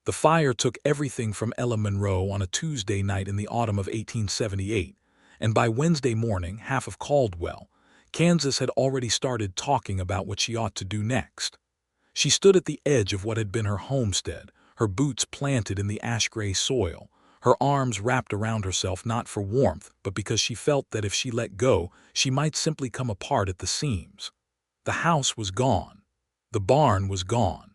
The fire took everything from Ella Monroe on a Tuesday night in the autumn of 1878, and by Wednesday morning, half of Caldwell, Kansas had already started talking about what she ought to do next. She stood at the edge of what had been her homestead, her boots planted in the ash-gray soil, her arms wrapped around herself not for warmth, but because she felt that if she let go, she might simply come apart at the seams. The house was gone. The barn was gone.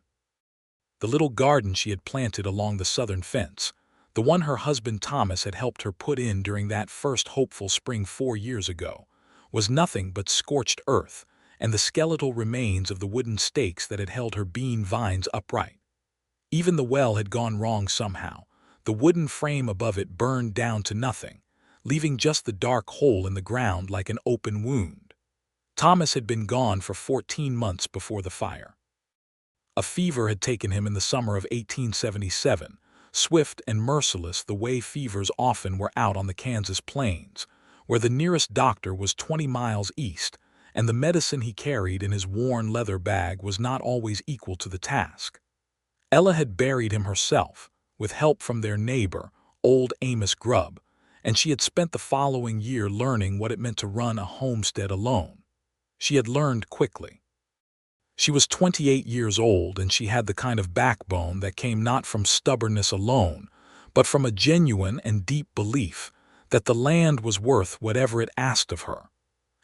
The little garden she had planted along the southern fence, the one her husband Thomas had helped her put in during that first hopeful spring 4 years ago, was nothing but scorched earth and the skeletal remains of the wooden stakes that had held her bean vines upright. Even the well had gone wrong somehow. The wooden frame above it burned down to nothing, leaving just the dark hole in the ground like an open wound. Thomas had been gone for 14 months before the fire. A fever had taken him in the summer of 1877, swift and merciless the way fevers often were out on the Kansas plains, where the nearest doctor was 20 miles east, and the medicine he carried in his worn leather bag was not always equal to the task. Ella had buried him herself, with help from their neighbor, old Amos Grubb, and she had spent the following year learning what it meant to run a homestead alone. She had learned quickly. She was 28 years old, and she had the kind of backbone that came not from stubbornness alone, but from a genuine and deep belief that the land was worth whatever it asked of her.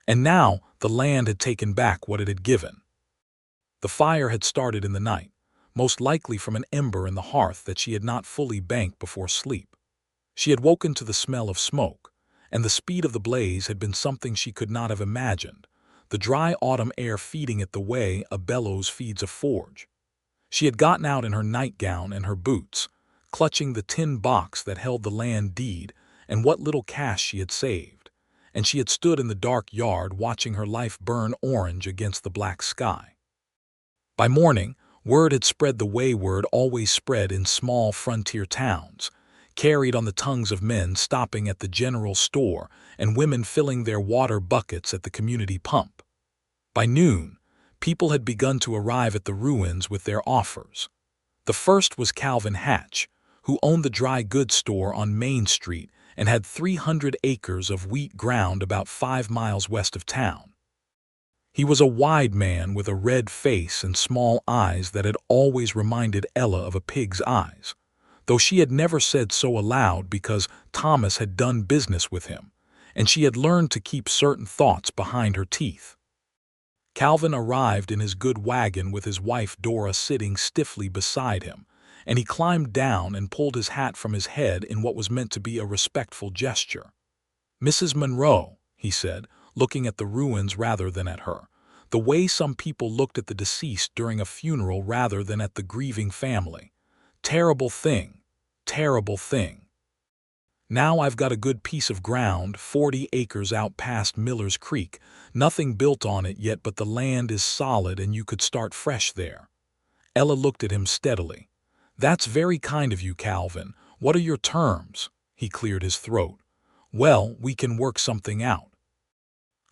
And now the land had taken back what it had given. The fire had started in the night, most likely from an ember in the hearth that she had not fully banked before sleep. She had woken to the smell of smoke, and the speed of the blaze had been something she could not have imagined, the dry autumn air feeding it the way a bellows feeds a forge. She had gotten out in her nightgown and her boots, clutching the tin box that held the land deed and what little cash she had saved, and she had stood in the dark yard watching her life burn orange against the black sky. By morning, word had spread the way word always spread in small frontier towns, carried on the tongues of men stopping at the general store and women filling their water buckets at the community pump. By noon, people had begun to arrive at the ruins with their offers. The first was Calvin Hatch, who owned the dry goods store on Main Street and had 300 acres of wheat ground about 5 miles west of town. He was a wide man with a red face and small eyes that had always reminded Ella of a pig's eyes, though she had never said so aloud because Thomas had done business with him, and she had learned to keep certain thoughts behind her teeth. Calvin arrived in his good wagon with his wife Dora sitting stiffly beside him, and he climbed down and pulled his hat from his head in what was meant to be a respectful gesture. "Mrs. Monroe," he said, looking at the ruins rather than at her, the way some people looked at the deceased during a funeral rather than at the grieving family. "Terrible thing, terrible thing. Now I've got a good piece of ground, 40 acres out past Miller's Creek, nothing built on it yet, but the land is solid and you could start fresh there." Ella looked at him steadily. "That's very kind of you, Calvin. What are your terms?" He cleared his throat. "Well, we can work something out.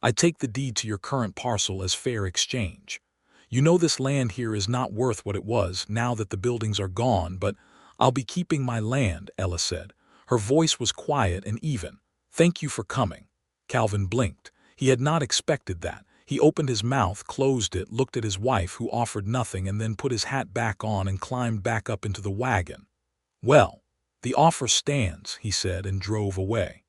I take the deed to your current parcel as fair exchange. You know this land here is not worth what it was now that the buildings are gone, but I'll be keeping my land," Ella said. Her voice was quiet and even. "Thank you for coming." Calvin blinked. He had not expected that. He opened his mouth, closed it, looked at his wife, who offered nothing, and then put his hat back on and climbed back up into the wagon. "Well, the offer stands," he said, and drove away.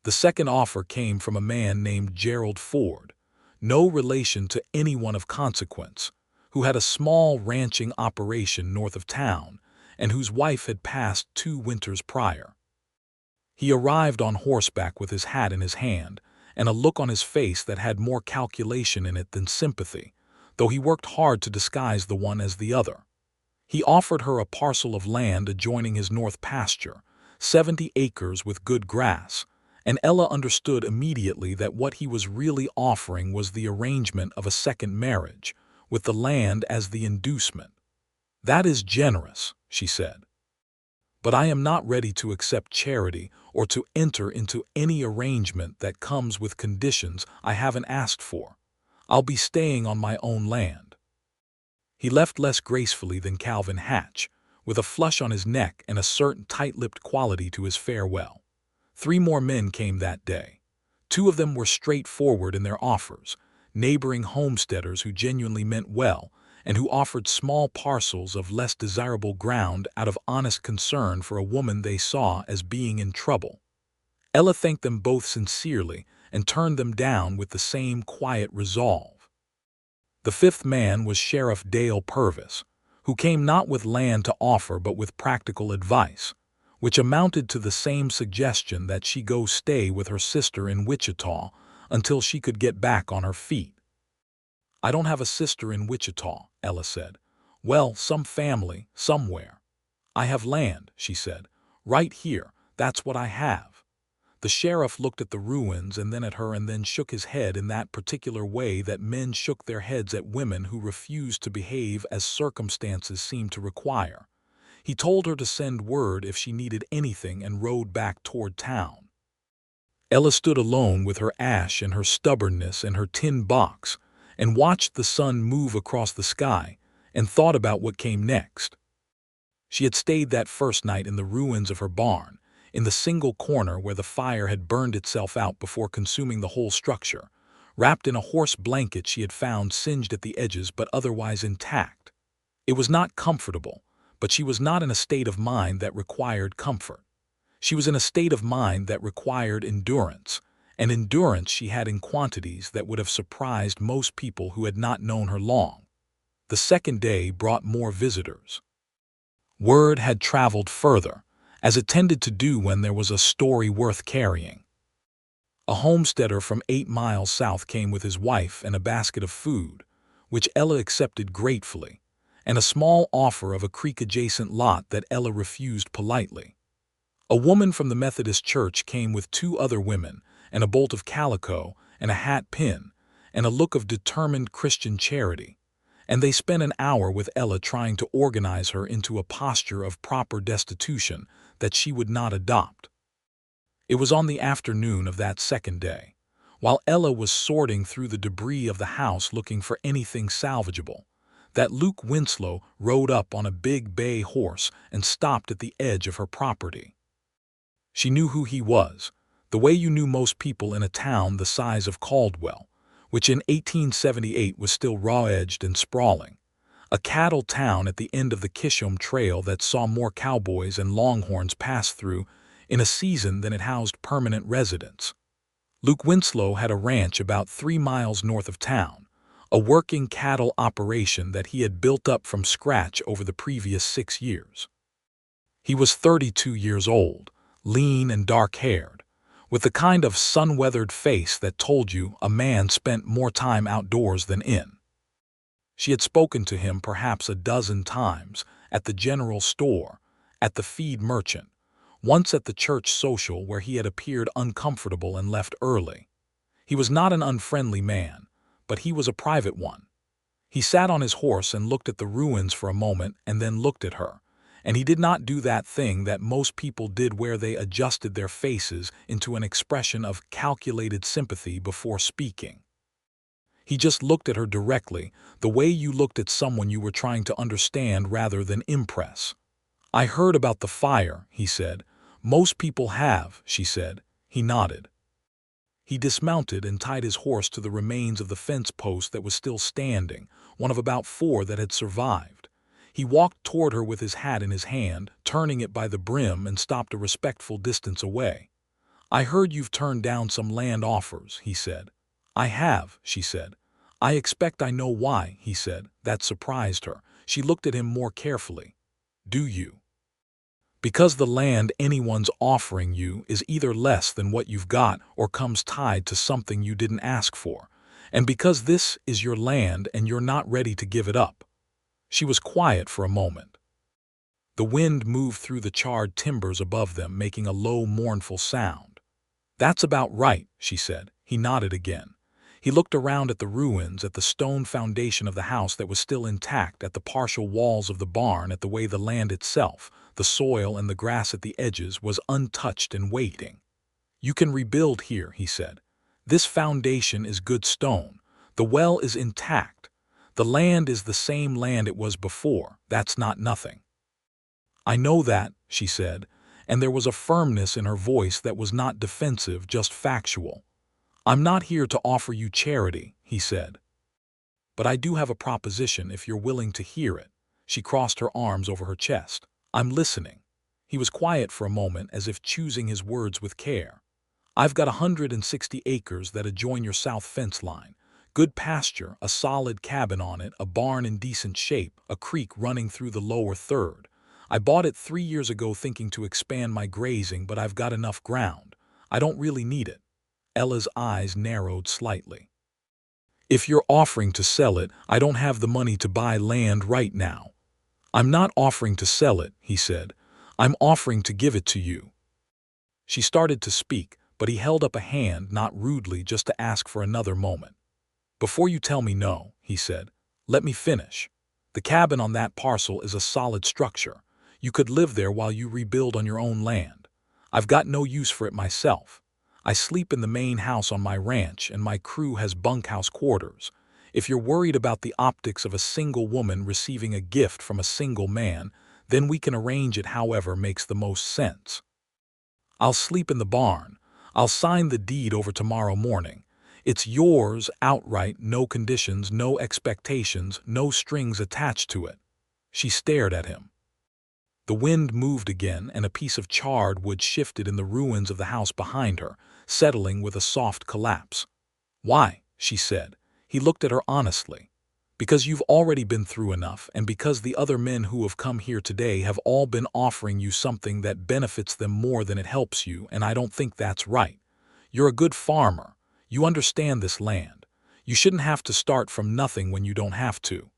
The second offer came from a man named Gerald Ford, no relation to anyone of consequence, who had a small ranching operation north of town, and whose wife had passed 2 winters prior. He arrived on horseback with his hat in his hand, and a look on his face that had more calculation in it than sympathy, though he worked hard to disguise the one as the other. He offered her a parcel of land adjoining his north pasture, 70 acres with good grass, and Ella understood immediately that what he was really offering was the arrangement of a second marriage, with the land as the inducement. "That is generous," she said. "But I am not ready to accept charity or to enter into any arrangement that comes with conditions I haven't asked for. I'll be staying on my own land." He left less gracefully than Calvin Hatch, with a flush on his neck and a certain tight-lipped quality to his farewell. 3 more men came that day. 2 of them were straightforward in their offers, neighboring homesteaders who genuinely meant well and who offered small parcels of less desirable ground out of honest concern for a woman they saw as being in trouble. Ella thanked them both sincerely and turned them down with the same quiet resolve. The 5th man was Sheriff Dale Purvis, who came not with land to offer but with practical advice, which amounted to the same suggestion that she go stay with her sister in Wichita until she could get back on her feet. "I don't have a sister in Wichita," Ella said. "Well, some family, somewhere." "I have land," she said. "Right here, that's what I have." The sheriff looked at the ruins and then at her and then shook his head in that particular way that men shook their heads at women who refused to behave as circumstances seemed to require. He told her to send word if she needed anything and rode back toward town. Ella stood alone with her ash and her stubbornness and her tin box and watched the sun move across the sky and thought about what came next. She had stayed that first night in the ruins of her barn, in the single corner where the fire had burned itself out before consuming the whole structure, wrapped in a horse blanket she had found singed at the edges but otherwise intact. It was not comfortable, but she was not in a state of mind that required comfort. She was in a state of mind that required endurance, and endurance she had in quantities that would have surprised most people who had not known her long. The second day brought more visitors. Word had traveled further, as it tended to do when there was a story worth carrying. A homesteader from 8 miles south came with his wife and a basket of food, which Ella accepted gratefully, and a small offer of a creek-adjacent lot that Ella refused politely. A woman from the Methodist church came with 2 other women and a bolt of calico and a hat pin and a look of determined Christian charity, and they spent an hour with Ella trying to organize her into a posture of proper destitution that she would not adopt. It was on the afternoon of that second day, while Ella was sorting through the debris of the house looking for anything salvageable, that Luke Winslow rode up on a big bay horse and stopped at the edge of her property. She knew who he was, the way you knew most people in a town the size of Caldwell, which in 1878 was still raw-edged and sprawling, a cattle town at the end of the Chisholm Trail that saw more cowboys and longhorns pass through in a season than it housed permanent residents. Luke Winslow had a ranch about 3 miles north of town, a working cattle operation that he had built up from scratch over the previous 6 years. He was 32 years old, lean and dark-haired, with the kind of sun-weathered face that told you a man spent more time outdoors than in. She had spoken to him perhaps a dozen times, at the general store, at the feed merchant, once at the church social where he had appeared uncomfortable and left early. He was not an unfriendly man, but he was a private one. He sat on his horse and looked at the ruins for a moment and then looked at her, and he did not do that thing that most people did where they adjusted their faces into an expression of calculated sympathy before speaking. He just looked at her directly, the way you looked at someone you were trying to understand rather than impress. "I heard about the fire," he said. "Most people have," she said. He nodded. He dismounted and tied his horse to the remains of the fence post that was still standing, one of about 4 that had survived. He walked toward her with his hat in his hand, turning it by the brim, and stopped a respectful distance away. "I heard you've turned down some land offers," he said. "I have," she said. "I expect I know why," he said. That surprised her. She looked at him more carefully. "Do you?" "Because the land anyone's offering you is either less than what you've got or comes tied to something you didn't ask for, and because this is your land and you're not ready to give it up." She was quiet for a moment. The wind moved through the charred timbers above them, making a low, mournful sound. "That's about right," she said. He nodded again. He looked around at the ruins, at the stone foundation of the house that was still intact, at the partial walls of the barn, at the way the land itself, the soil and the grass at the edges, was untouched and waiting. "You can rebuild here," he said. "This foundation is good stone. The well is intact. The land is the same land it was before. That's not nothing." "I know that," she said, and there was a firmness in her voice that was not defensive, just factual. "I'm not here to offer you charity," he said. "But I do have a proposition if you're willing to hear it." She crossed her arms over her chest. "I'm listening." He was quiet for a moment, as if choosing his words with care. "I've got 160 acres that adjoin your south fence line. Good pasture, a solid cabin on it, a barn in decent shape, a creek running through the lower third. I bought it 3 years ago thinking to expand my grazing, but I've got enough ground. I don't really need it." Ella's eyes narrowed slightly. "If you're offering to sell it, I don't have the money to buy land right now." "I'm not offering to sell it," he said. "I'm offering to give it to you." She started to speak, but he held up a hand, not rudely, just to ask for another moment. "Before you tell me no," he said, "let me finish. The cabin on that parcel is a solid structure. You could live there while you rebuild on your own land. I've got no use for it myself. I sleep in the main house on my ranch, and my crew has bunkhouse quarters. If you're worried about the optics of a single woman receiving a gift from a single man, then we can arrange it however makes the most sense. I'll sleep in the barn. I'll sign the deed over tomorrow morning. It's yours outright, no conditions, no expectations, no strings attached to it." She stared at him. The wind moved again, and a piece of charred wood shifted in the ruins of the house behind her, settling with a soft collapse. "Why?" she said. He looked at her honestly. "Because you've already been through enough, and because the other men who have come here today have all been offering you something that benefits them more than it helps you, and I don't think that's right. You're a good farmer. You understand this land. You shouldn't have to start from nothing when you don't have to."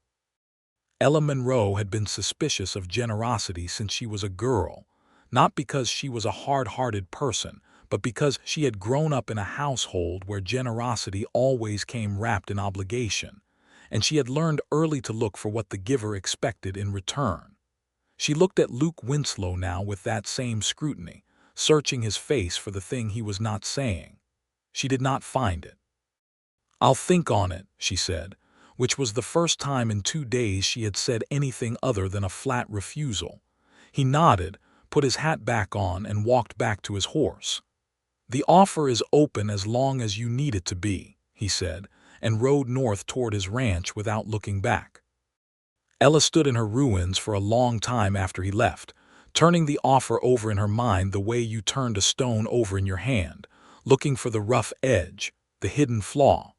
Ella Monroe had been suspicious of generosity since she was a girl, not because she was a hard-hearted person, but because she had grown up in a household where generosity always came wrapped in obligation, and she had learned early to look for what the giver expected in return. She looked at Luke Winslow now with that same scrutiny, searching his face for the thing he was not saying. She did not find it. "I'll think on it," she said, which was the first time in 2 days she had said anything other than a flat refusal. He nodded, put his hat back on, and walked back to his horse. "The offer is open as long as you need it to be," he said, and rode north toward his ranch without looking back. Ella stood in her ruins for a long time after he left, turning the offer over in her mind the way you turned a stone over in your hand, looking for the rough edge, the hidden flaw.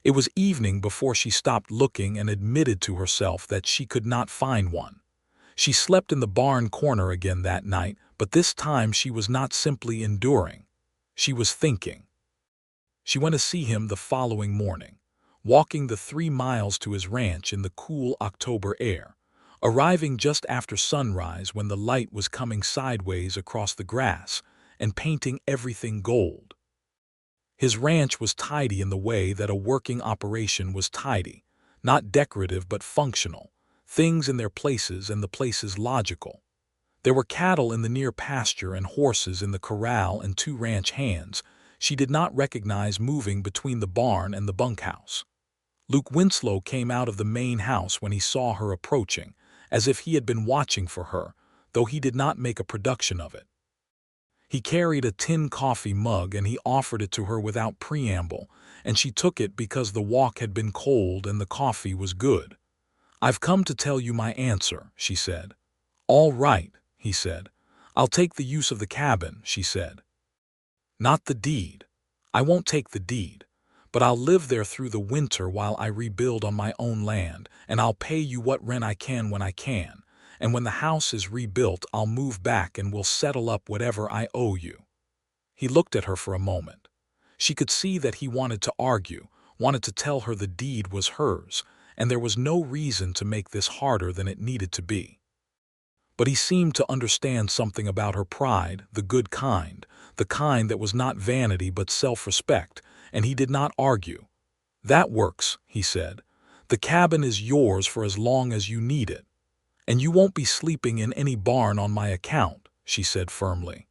It was evening before she stopped looking and admitted to herself that she could not find one. She slept in the barn corner again that night, but this time she was not simply enduring. She was thinking. She went to see him the following morning, walking the 3 miles to his ranch in the cool October air, arriving just after sunrise when the light was coming sideways across the grass and painting everything gold. His ranch was tidy in the way that a working operation was tidy, not decorative but functional, things in their places and the places logical. There were cattle in the near pasture and horses in the corral and 2 ranch hands she did not recognize moving between the barn and the bunkhouse. Luke Winslow came out of the main house when he saw her approaching, as if he had been watching for her, though he did not make a production of it. He carried a tin coffee mug and he offered it to her without preamble, and she took it because the walk had been cold and the coffee was good. "I've come to tell you my answer," she said. "All right," he said. "I'll take the use of the cabin," she said. "Not the deed. I won't take the deed. But I'll live there through the winter while I rebuild on my own land, and I'll pay you what rent I can when I can. And when the house is rebuilt, I'll move back and we'll settle up whatever I owe you." He looked at her for a moment. She could see that he wanted to argue, wanted to tell her the deed was hers, and there was no reason to make this harder than it needed to be. But he seemed to understand something about her pride, the good kind, the kind that was not vanity but self-respect, and he did not argue. "That works," he said. "The cabin is yours for as long as you need it. And you won't be sleeping in any barn on my account," she said firmly.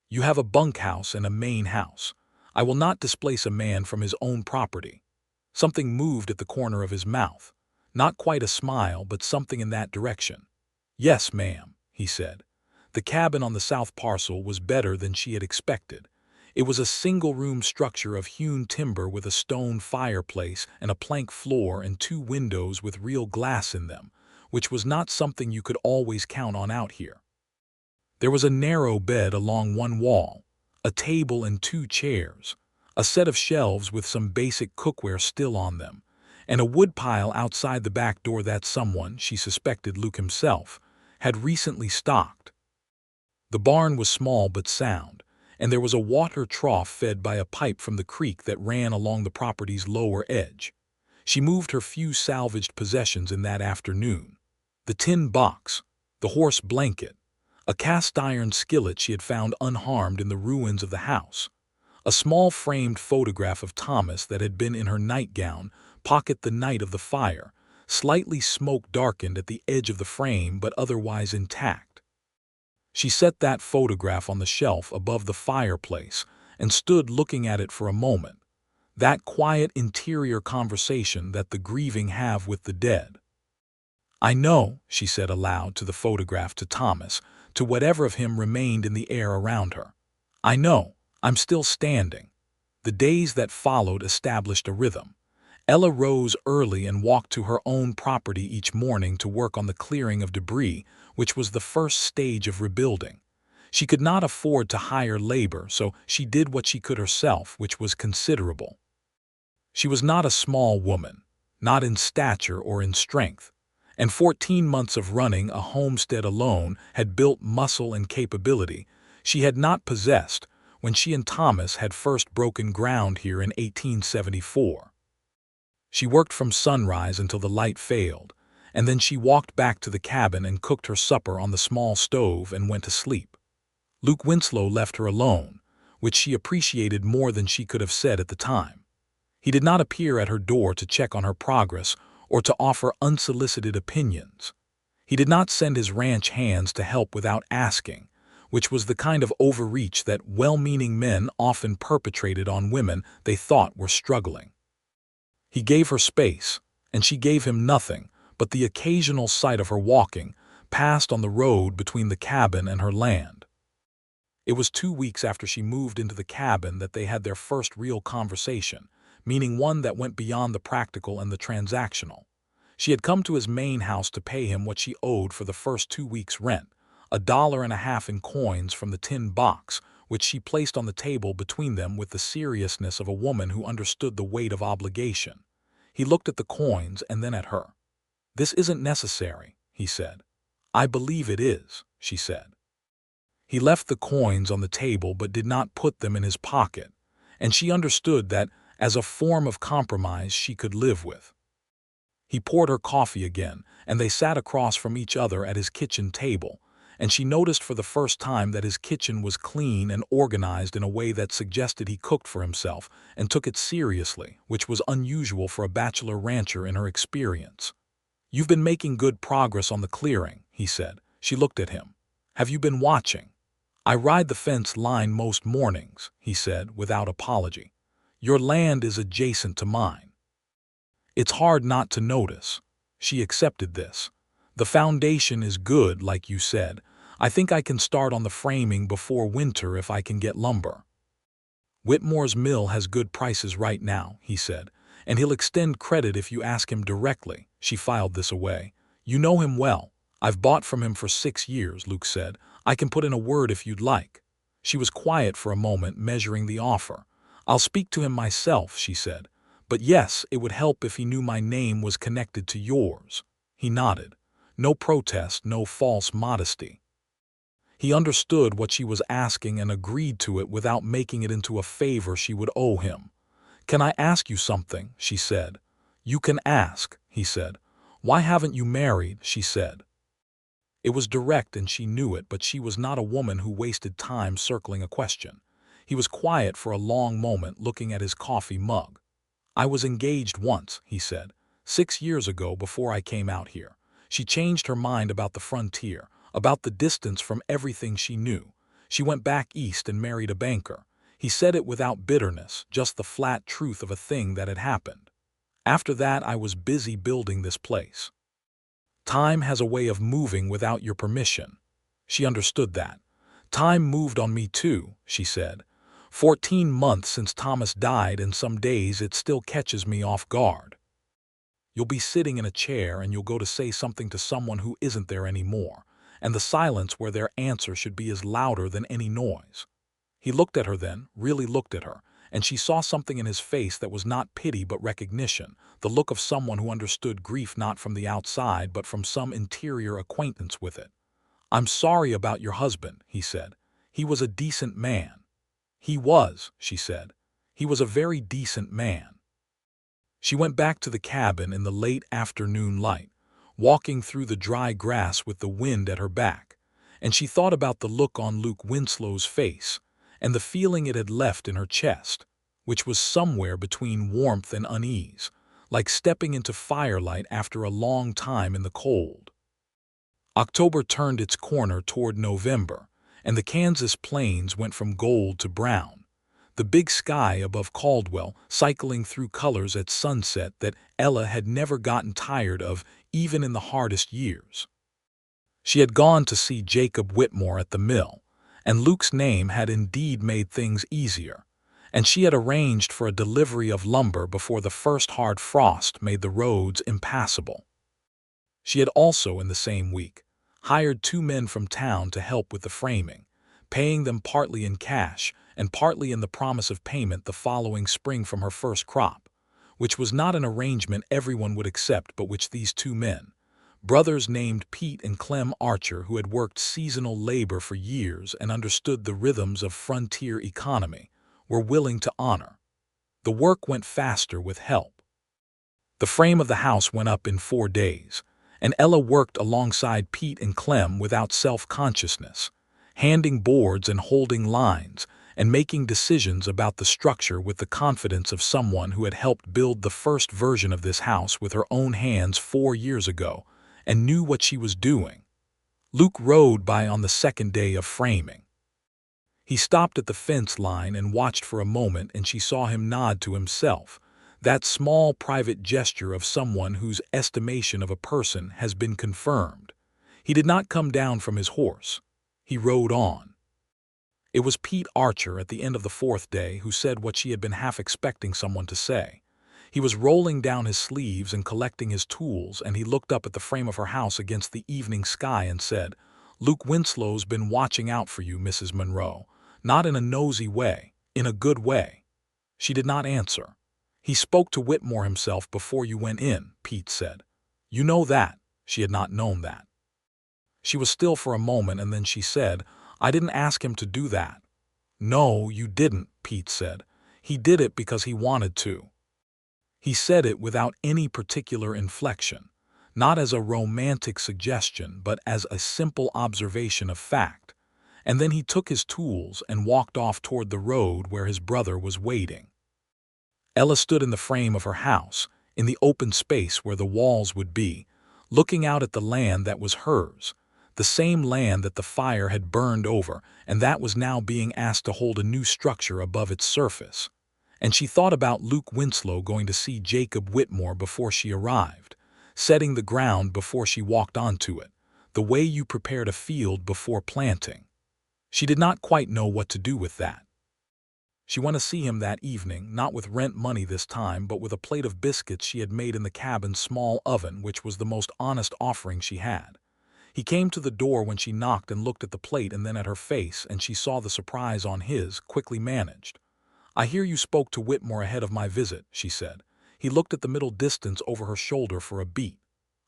"You have a bunkhouse and a main house. I will not displace a man from his own property." Something moved at the corner of his mouth. Not quite a smile, but something in that direction. "Yes, ma'am," he said. The cabin on the south parcel was better than she had expected. It was a single-room structure of hewn timber with a stone fireplace and a plank floor and 2 windows with real glass in them, which was not something you could always count on out here. There was a narrow bed along one wall, a table and 2 chairs, a set of shelves with some basic cookware still on them, and a woodpile outside the back door that someone, she suspected Luke himself, had recently stocked. The barn was small but sound, and there was a water trough fed by a pipe from the creek that ran along the property's lower edge. She moved her few salvaged possessions in that afternoon: the tin box, the horse blanket, a cast-iron skillet she had found unharmed in the ruins of the house, a small framed photograph of Thomas that had been in her nightgown pocket the night of the fire, slightly smoke-darkened at the edge of the frame but otherwise intact. She set that photograph on the shelf above the fireplace and stood looking at it for a moment, that quiet interior conversation that the grieving have with the dead. "I know," she said aloud to the photograph, to Thomas, to whatever of him remained in the air around her. "I know, I'm still standing." The days that followed established a rhythm. Ella rose early and walked to her own property each morning to work on the clearing of debris, which was the first stage of rebuilding. She could not afford to hire labor, so she did what she could herself, which was considerable. She was not a small woman, not in stature or in strength, and 14 months of running a homestead alone had built muscle and capability she had not possessed when she and Thomas had first broken ground here in 1874. She worked from sunrise until the light failed, and then she walked back to the cabin and cooked her supper on the small stove and went to sleep. Luke Winslow left her alone, which she appreciated more than she could have said at the time. He did not appear at her door to check on her progress or to offer unsolicited opinions. He did not send his ranch hands to help without asking, which was the kind of overreach that well-meaning men often perpetrated on women they thought were struggling. He gave her space, and she gave him nothing but the occasional sight of her walking past on the road between the cabin and her land. It was 2 weeks after she moved into the cabin that they had their first real conversation, meaning one that went beyond the practical and the transactional. She had come to his main house to pay him what she owed for the first 2 weeks' rent, $1.50 in coins from the tin box, which she placed on the table between them with the seriousness of a woman who understood the weight of obligation. He looked at the coins and then at her. "This isn't necessary," he said. "I believe it is," she said. He left the coins on the table but did not put them in his pocket, and she understood that as a form of compromise she could live with. He poured her coffee again, and they sat across from each other at his kitchen table, and she noticed for the first time that his kitchen was clean and organized in a way that suggested he cooked for himself and took it seriously, which was unusual for a bachelor rancher in her experience. "You've been making good progress on the clearing," he said. She looked at him. "Have you been watching?" "I ride the fence line most mornings," he said without apology. "Your land is adjacent to mine." "It's hard not to notice." She accepted this. "The foundation is good, like you said. I think I can start on the framing before winter if I can get lumber." "Whitmore's mill has good prices right now," he said, "and he'll extend credit if you ask him directly." She filed this away. "You know him well." "I've bought from him for 6 years, Luke said. "I can put in a word if you'd like." She was quiet for a moment, measuring the offer. "I'll speak to him myself," she said. "But yes, it would help if he knew my name was connected to yours." He nodded. No protest, no false modesty. He understood what she was asking and agreed to it without making it into a favor she would owe him. "Can I ask you something?" she said. "You can ask," he said. "Why haven't you married?" she said. It was direct and she knew it, but she was not a woman who wasted time circling a question. He was quiet for a long moment, looking at his coffee mug. "I was engaged once," he said. 6 years ago, before I came out here. She changed her mind about the frontier, about the distance from everything she knew. She went back east and married a banker." He said it without bitterness, just the flat truth of a thing that had happened. "After that I was busy building this place." "Time has a way of moving without your permission." She understood that. Time moved on me too, she said. 14 months since Thomas died, and some days it still catches me off guard. You'll be sitting in a chair and you'll go to say something to someone who isn't there anymore, and the silence where their answer should be is louder than any noise. He looked at her then, really looked at her, and she saw something in his face that was not pity but recognition, the look of someone who understood grief not from the outside but from some interior acquaintance with it. "I'm sorry about your husband," he said. "He was a decent man." "He was," she said. "He was a very decent man." She went back to the cabin in the late afternoon light, walking through the dry grass with the wind at her back, and she thought about the look on Luke Winslow's face and the feeling it had left in her chest, which was somewhere between warmth and unease, like stepping into firelight after a long time in the cold. October turned its corner toward November, and the Kansas plains went from gold to brown, the big sky above Caldwell cycling through colors at sunset that Ella had never gotten tired of, even in the hardest years. She had gone to see Jacob Whitmore at the mill, and Luke's name had indeed made things easier, and she had arranged for a delivery of lumber before the first hard frost made the roads impassable. She had also, in the same week, hired 2 men from town to help with the framing, paying them partly in cash and partly in the promise of payment the following spring from her first crop, which was not an arrangement everyone would accept but which these 2 men, brothers named Pete and Clem Archer, who had worked seasonal labor for years and understood the rhythms of frontier economy, were willing to honor. The work went faster with help. The frame of the house went up in 4 days, and Ella worked alongside Pete and Clem without self-consciousness, handing boards and holding lines, and making decisions about the structure with the confidence of someone who had helped build the first version of this house with her own hands 4 years ago and knew what she was doing. Luke rode by on the second day of framing. He stopped at the fence line and watched for a moment, and she saw him nod to himself, that small private gesture of someone whose estimation of a person has been confirmed. He did not come down from his horse. He rode on. It was Pete Archer at the end of the 4th day who said what she had been half expecting someone to say. He was rolling down his sleeves and collecting his tools, and he looked up at the frame of her house against the evening sky and said, "Luke Winslow's been watching out for you, Mrs. Monroe. Not in a nosy way, in a good way." She did not answer. "He spoke to Whitmore himself before you went in," Pete said. "You know that." She had not known that. She was still for a moment, and then she said, "I didn't ask him to do that." "No, you didn't," Pete said. "He did it because he wanted to." He said it without any particular inflection, not as a romantic suggestion but as a simple observation of fact, and then he took his tools and walked off toward the road where his brother was waiting. Ella stood in the frame of her house, in the open space where the walls would be, looking out at the land that was hers, the same land that the fire had burned over and that was now being asked to hold a new structure above its surface. And she thought about Luke Winslow going to see Jacob Whitmore before she arrived, setting the ground before she walked onto it, the way you prepared a field before planting. She did not quite know what to do with that. She went to see him that evening, not with rent money this time, but with a plate of biscuits she had made in the cabin's small oven, which was the most honest offering she had. He came to the door when she knocked and looked at the plate and then at her face, and she saw the surprise on his, quickly managed. "I hear you spoke to Whitmore ahead of my visit," she said. He looked at the middle distance over her shoulder for a beat.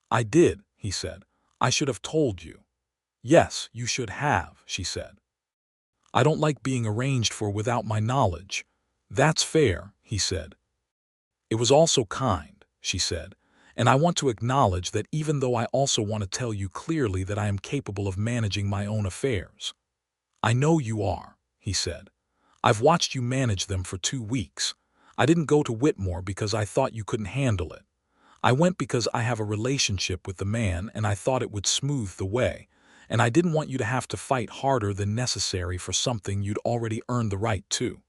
"I did," he said. "I should have told you." "Yes, you should have," she said. "I don't like being arranged for without my knowledge." "That's fair," he said. "It was also kind," she said, "and I want to acknowledge that even though I also want to tell you clearly that I am capable of managing my own affairs." "I know you are," he said. "I've watched you manage them for 2 weeks. I didn't go to Whitmore because I thought you couldn't handle it. I went because I have a relationship with the man and I thought it would smooth the way, and I didn't want you to have to fight harder than necessary for something you'd already earned the right to."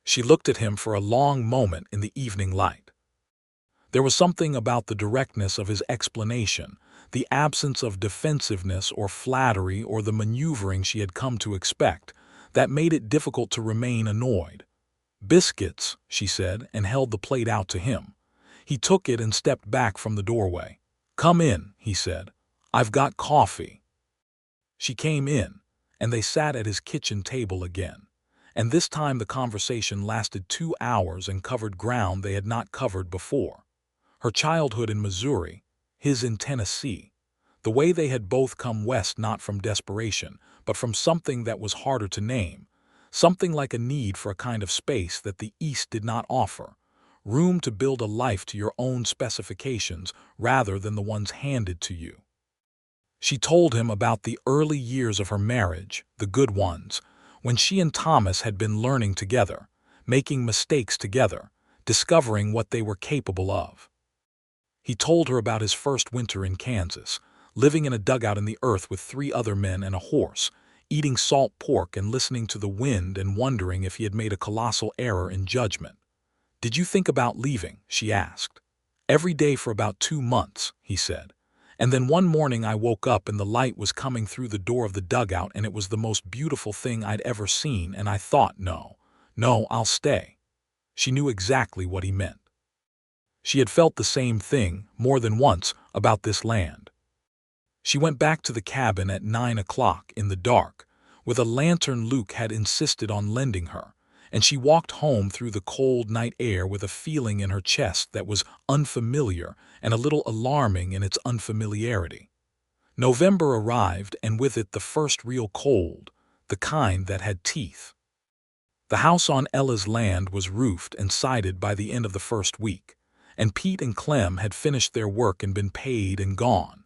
She looked at him for a long moment in the evening light. There was something about the directness of his explanation, the absence of defensiveness or flattery or the maneuvering she had come to expect, that made it difficult to remain annoyed. "Biscuits," she said, and held the plate out to him. He took it and stepped back from the doorway. "Come in," he said. "I've got coffee." She came in, and they sat at his kitchen table again. And this time the conversation lasted 2 hours and covered ground they had not covered before. Her childhood in Missouri, his in Tennessee, the way they had both come west not from desperation, but from something that was harder to name, something like a need for a kind of space that the East did not offer, room to build a life to your own specifications rather than the ones handed to you. She told him about the early years of her marriage, the good ones, when she and Thomas had been learning together, making mistakes together, discovering what they were capable of. He told her about his first winter in Kansas, living in a dugout in the earth with 3 other men and a horse, eating salt pork and listening to the wind and wondering if he had made a colossal error in judgment. "Did you think about leaving?" she asked. "Every day for about 2 months," he said. "And then one morning I woke up and the light was coming through the door of the dugout and it was the most beautiful thing I'd ever seen, and I thought, no, I'll stay." She knew exactly what he meant. She had felt the same thing, more than once, about this land. She went back to the cabin at 9 o'clock in the dark, with a lantern Luke had insisted on lending her, and she walked home through the cold night air with a feeling in her chest that was unfamiliar and a little alarming in its unfamiliarity. November arrived, and with it the first real cold, the kind that had teeth. The house on Ella's land was roofed and sided by the end of the first week, and Pete and Clem had finished their work and been paid and gone.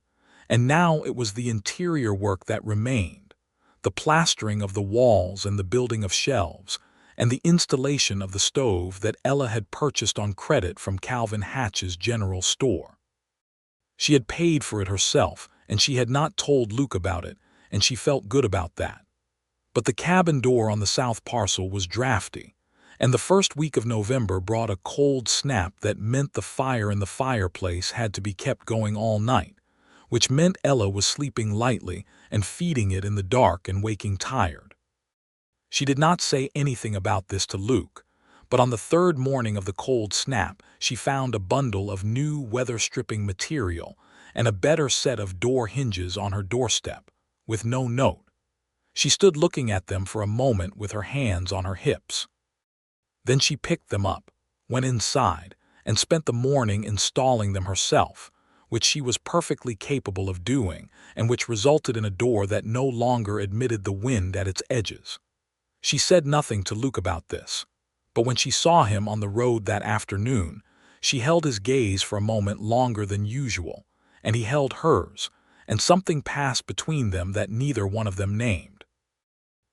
And now it was the interior work that remained, the plastering of the walls and the building of shelves, and the installation of the stove that Ella had purchased on credit from Calvin Hatch's general store. She had paid for it herself, and she had not told Luke about it, and she felt good about that. But the cabin door on the south parcel was drafty, and the first week of November brought a cold snap that meant the fire in the fireplace had to be kept going all night, which meant Ella was sleeping lightly and feeding it in the dark and waking tired. She did not say anything about this to Luke, but on the 3rd morning of the cold snap she found a bundle of new weather-stripping material and a better set of door hinges on her doorstep, with no note. She stood looking at them for a moment with her hands on her hips. Then she picked them up, went inside, and spent the morning installing them herself, which she was perfectly capable of doing, and which resulted in a door that no longer admitted the wind at its edges. She said nothing to Luke about this, but when she saw him on the road that afternoon, she held his gaze for a moment longer than usual, and he held hers, and something passed between them that neither one of them named.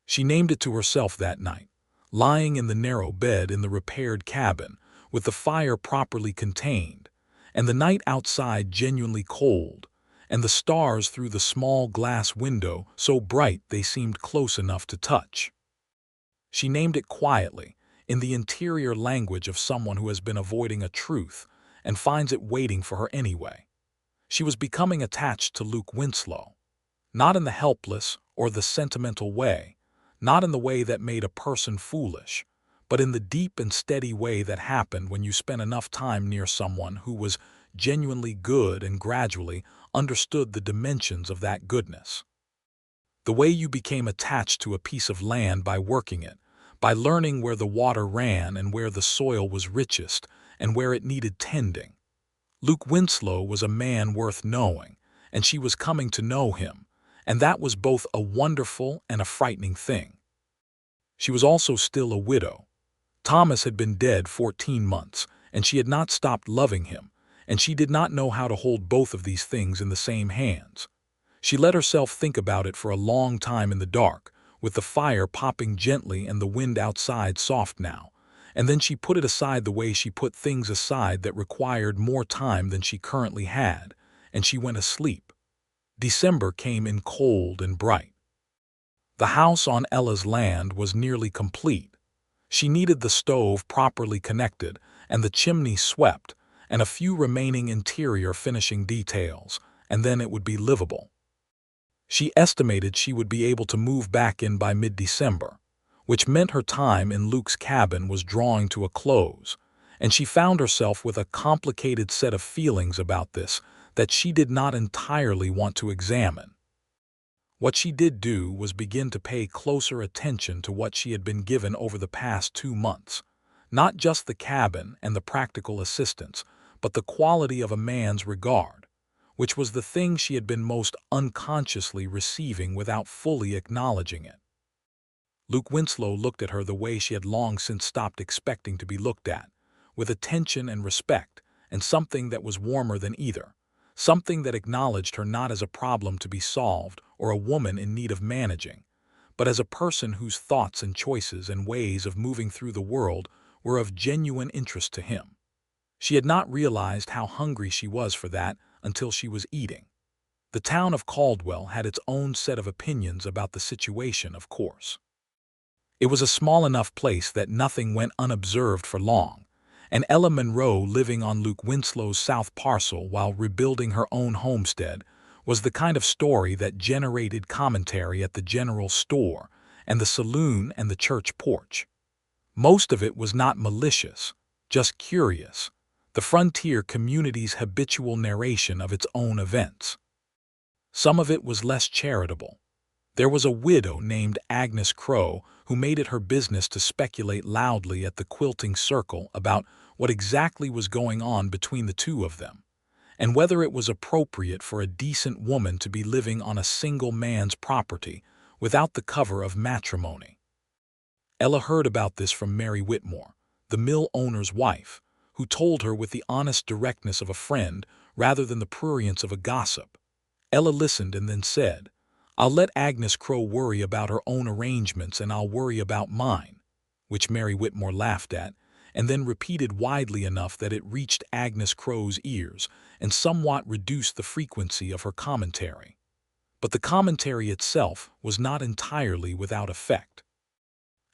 She named it to herself that night, lying in the narrow bed in the repaired cabin, with the fire properly contained, and the night outside genuinely cold, and the stars through the small glass window so bright they seemed close enough to touch. She named it quietly, in the interior language of someone who has been avoiding a truth and finds it waiting for her anyway. She was becoming attached to Luke Winslow, not in the helpless or the sentimental way, not in the way that made a person foolish, but in the deep and steady way that happened when you spent enough time near someone who was genuinely good and gradually understood the dimensions of that goodness. The way you became attached to a piece of land by working it, by learning where the water ran and where the soil was richest and where it needed tending. Luke Winslow was a man worth knowing, and she was coming to know him, and that was both a wonderful and a frightening thing. She was also still a widow. Thomas had been dead 14 months, and she had not stopped loving him, and she did not know how to hold both of these things in the same hands. She let herself think about it for a long time in the dark, with the fire popping gently and the wind outside soft now, and then she put it aside the way she put things aside that required more time than she currently had, and she went asleep. December came in cold and bright. The house on Ella's land was nearly complete. She needed the stove properly connected and the chimney swept, and a few remaining interior finishing details, and then it would be livable. She estimated she would be able to move back in by mid-December, which meant her time in Luke's cabin was drawing to a close, and she found herself with a complicated set of feelings about this that she did not entirely want to examine. What she did do was begin to pay closer attention to what she had been given over the past 2 months, not just the cabin and the practical assistance, but the quality of a man's regard, which was the thing she had been most unconsciously receiving without fully acknowledging it. Luke Winslow looked at her the way she had long since stopped expecting to be looked at, with attention and respect, and something that was warmer than either, something that acknowledged her not as a problem to be solved or a woman in need of managing, but as a person whose thoughts and choices and ways of moving through the world were of genuine interest to him. She had not realized how hungry she was for that until she was eating. The town of Caldwell had its own set of opinions about the situation, of course. It was a small enough place that nothing went unobserved for long, and Ella Monroe, living on Luke Winslow's south parcel while rebuilding her own homestead, was the kind of story that generated commentary at the general store and the saloon and the church porch. Most of it was not malicious, just curious, the frontier community's habitual narration of its own events. Some of it was less charitable. There was a widow named Agnes Crow who made it her business to speculate loudly at the quilting circle about what exactly was going on between the two of them, and whether it was appropriate for a decent woman to be living on a single man's property without the cover of matrimony. Ella heard about this from Mary Whitmore, the mill owner's wife, who told her with the honest directness of a friend rather than the prurience of a gossip. Ella listened and then said, "I'll let Agnes Crow worry about her own arrangements and I'll worry about mine," which Mary Whitmore laughed at, and then repeated widely enough that it reached Agnes Crow's ears and somewhat reduced the frequency of her commentary. But the commentary itself was not entirely without effect.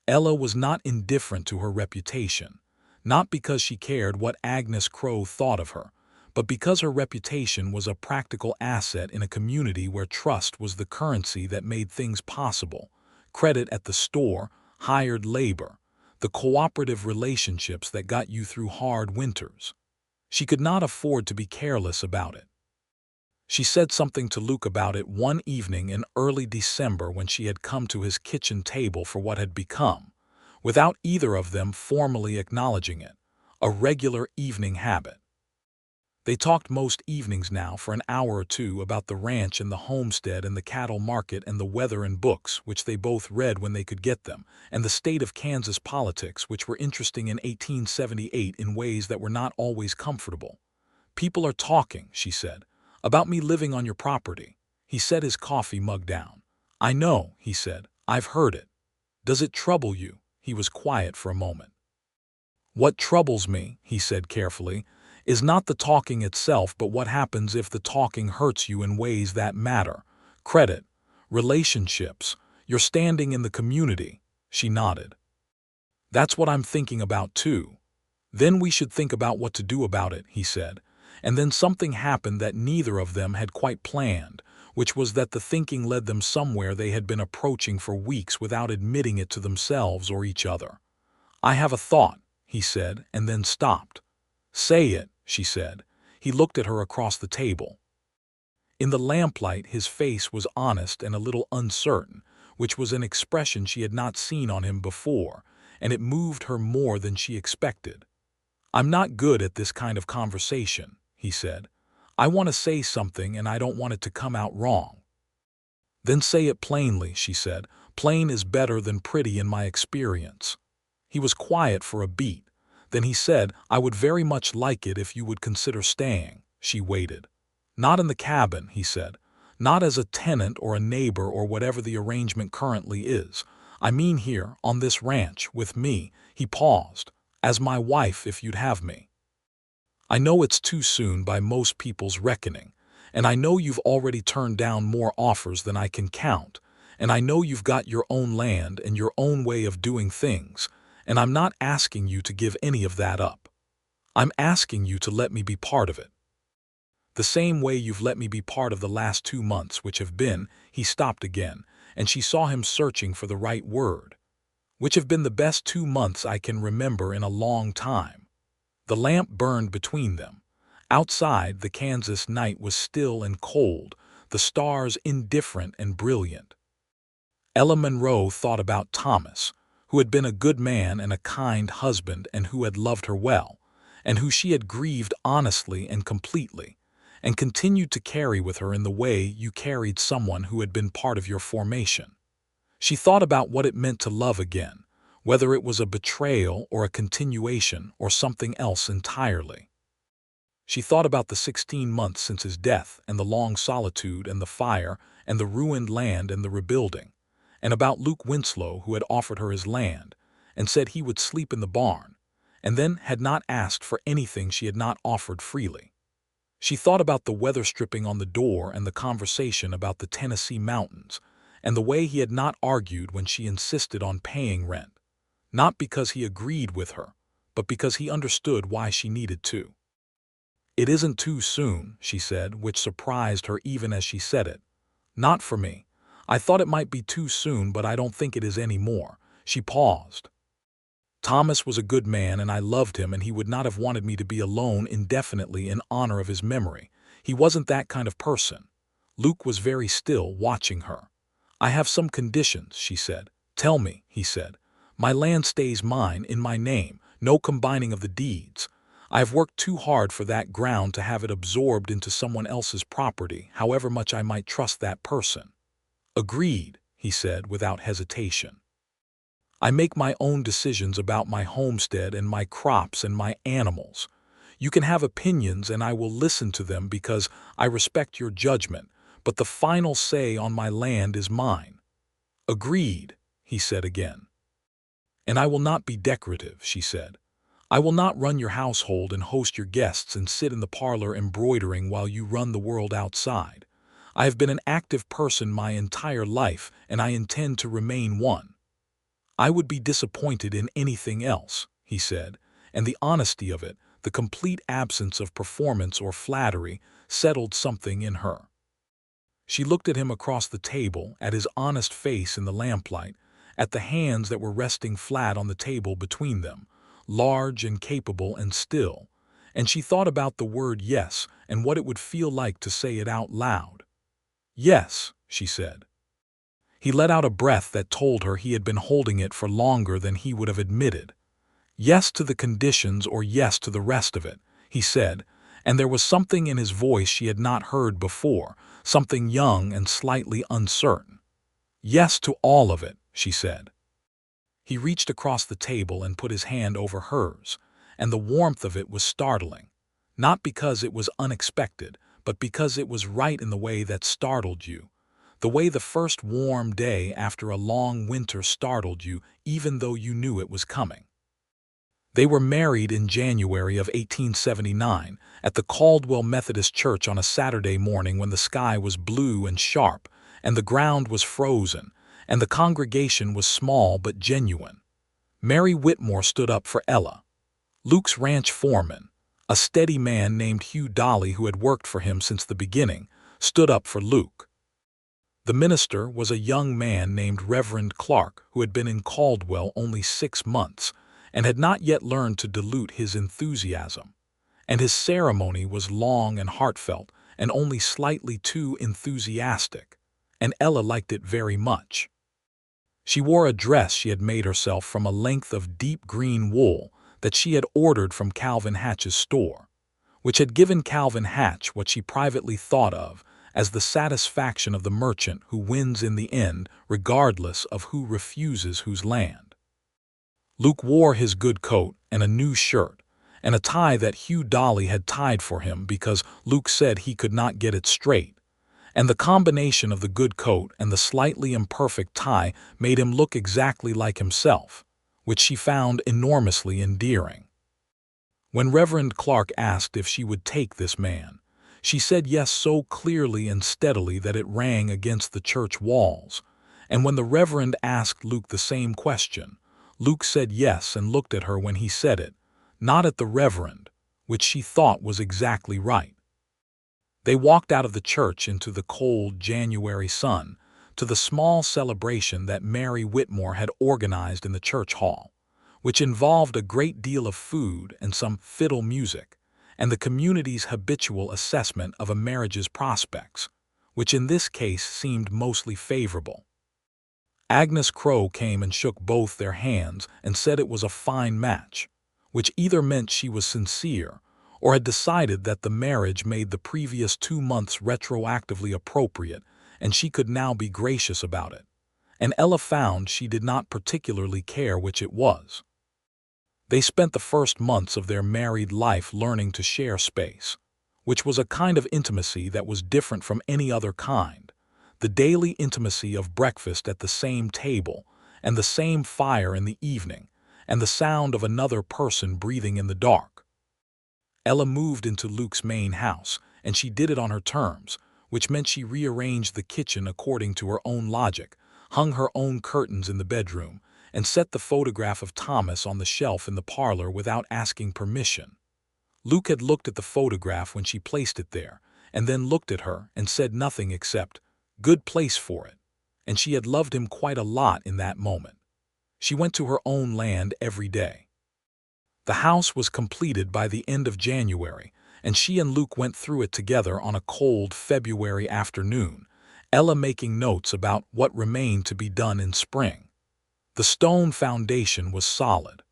Ella was not indifferent to her reputation, not because she cared what Agnes Crow thought of her, but because her reputation was a practical asset in a community where trust was the currency that made things possible, credit at the store, hired labor, the cooperative relationships that got you through hard winters. She could not afford to be careless about it. She said something to Luke about it one evening in early December when she had come to his kitchen table for what had become, without either of them formally acknowledging it, a regular evening habit. They talked most evenings now for an hour or two about the ranch and the homestead and the cattle market and the weather and books, which they both read when they could get them, and the state of Kansas politics, which were interesting in 1878 in ways that were not always comfortable. "People are talking," she said, "about me living on your property." He set his coffee mug down. "I know," he said. "I've heard it. Does it trouble you?" He was quiet for a moment. "What troubles me," he said carefully, "is not the talking itself, but what happens if the talking hurts you in ways that matter. Credit, relationships, your standing in the community." She nodded. "That's what I'm thinking about too." "Then we should think about what to do about it," he said. And then something happened that neither of them had quite planned, which was that the thinking led them somewhere they had been approaching for weeks without admitting it to themselves or each other. "I have a thought," he said, and then stopped. "Say it," she said. He looked at her across the table. In the lamplight his face was honest and a little uncertain, which was an expression she had not seen on him before, and it moved her more than she expected. "I'm not good at this kind of conversation," he said. "I want to say something and I don't want it to come out wrong." "Then say it plainly," she said. "Plain is better than pretty in my experience." He was quiet for a beat. Then he said, "I would very much like it if you would consider staying." She waited. "Not in the cabin," he said. "Not as a tenant or a neighbor or whatever the arrangement currently is. I mean here, on this ranch, with me." He paused. "As my wife, if you'd have me. I know it's too soon by most people's reckoning, and I know you've already turned down more offers than I can count, and I know you've got your own land and your own way of doing things, and I'm not asking you to give any of that up. I'm asking you to let me be part of it. The same way you've let me be part of the last 2 months, which have been," he stopped again, and she saw him searching for the right word, "which have been the best 2 months I can remember in a long time." The lamp burned between them. Outside, the Kansas night was still and cold, the stars indifferent and brilliant. Ella Monroe thought about Thomas, who had been a good man and a kind husband and who had loved her well, and who she had grieved honestly and completely, and continued to carry with her in the way you carried someone who had been part of your formation. She thought about what it meant to love again, whether it was a betrayal or a continuation or something else entirely. She thought about the 16 months since his death and the long solitude and the fire and the ruined land and the rebuilding, and about Luke Winslow who had offered her his land and said he would sleep in the barn, and then had not asked for anything she had not offered freely. She thought about the weather stripping on the door and the conversation about the Tennessee mountains, and the way he had not argued when she insisted on paying rent, not because he agreed with her, but because he understood why she needed to. "It isn't too soon," she said, which surprised her even as she said it. "Not for me. I thought it might be too soon, but I don't think it is any more." She paused. "Thomas was a good man and I loved him, and he would not have wanted me to be alone indefinitely in honor of his memory. He wasn't that kind of person." Luke was very still, watching her. "I have some conditions," she said. "Tell me," he said. "My land stays mine, in my name, no combining of the deeds. I have worked too hard for that ground to have it absorbed into someone else's property, however much I might trust that person." "Agreed," he said without hesitation. "I make my own decisions about my homestead and my crops and my animals. You can have opinions and I will listen to them because I respect your judgment, but the final say on my land is mine." "Agreed," he said again. "And I will not be decorative," she said. "I will not run your household and host your guests and sit in the parlor embroidering while you run the world outside. I have been an active person my entire life, and I intend to remain one." "I would be disappointed in anything else," he said, and the honesty of it, the complete absence of performance or flattery, settled something in her. She looked at him across the table, at his honest face in the lamplight, at the hands that were resting flat on the table between them, large and capable and still, and she thought about the word yes and what it would feel like to say it out loud. "Yes," she said. He let out a breath that told her he had been holding it for longer than he would have admitted. "Yes to the conditions or yes to the rest of it," he said, and there was something in his voice she had not heard before, something young and slightly uncertain. "Yes to all of it," she said. He reached across the table and put his hand over hers, and the warmth of it was startling, not because it was unexpected, but because it was right in the way that startled you, the way the first warm day after a long winter startled you even though you knew it was coming. They were married in January of 1879 at the Caldwell Methodist Church on a Saturday morning when the sky was blue and sharp and the ground was frozen and the congregation was small but genuine. Mary Whitmore stood up for Ella. Luke's ranch foreman, a steady man named Hugh Dolly who had worked for him since the beginning, stood up for Luke. The minister was a young man named Reverend Clark who had been in Caldwell only 6 months and had not yet learned to dilute his enthusiasm, and his ceremony was long and heartfelt and only slightly too enthusiastic, and Ella liked it very much. She wore a dress she had made herself from a length of deep green wool that she had ordered from Calvin Hatch's store, which had given Calvin Hatch what she privately thought of as the satisfaction of the merchant who wins in the end regardless of who refuses whose land. Luke wore his good coat and a new shirt, and a tie that Hugh Dolly had tied for him because Luke said he could not get it straight, and the combination of the good coat and the slightly imperfect tie made him look exactly like himself, which she found enormously endearing. When Reverend Clark asked if she would take this man, she said yes so clearly and steadily that it rang against the church walls, and when the Reverend asked Luke the same question, Luke said yes and looked at her when he said it, not at the Reverend, which she thought was exactly right. They walked out of the church into the cold January sun, to the small celebration that Mary Whitmore had organized in the church hall, which involved a great deal of food and some fiddle music, and the community's habitual assessment of a marriage's prospects, which in this case seemed mostly favorable. Agnes Crowe came and shook both their hands and said it was a fine match, which either meant she was sincere or had decided that the marriage made the previous 2 months retroactively appropriate and she could now be gracious about it. And Ella found she did not particularly care which it was. They spent the first months of their married life learning to share space, which was a kind of intimacy that was different from any other kind. The daily intimacy of breakfast at the same table, and the same fire in the evening, and the sound of another person breathing in the dark. Ella moved into Luke's main house, and she did it on her terms, which meant she rearranged the kitchen according to her own logic, hung her own curtains in the bedroom, and set the photograph of Thomas on the shelf in the parlor without asking permission. Luke had looked at the photograph when she placed it there, and then looked at her and said nothing except, "Good place for it," and she had loved him quite a lot in that moment. She went to her own land every day. The house was completed by the end of January, and she and Luke went through it together on a cold February afternoon, Ella making notes about what remained to be done in spring. The stone foundation was solid.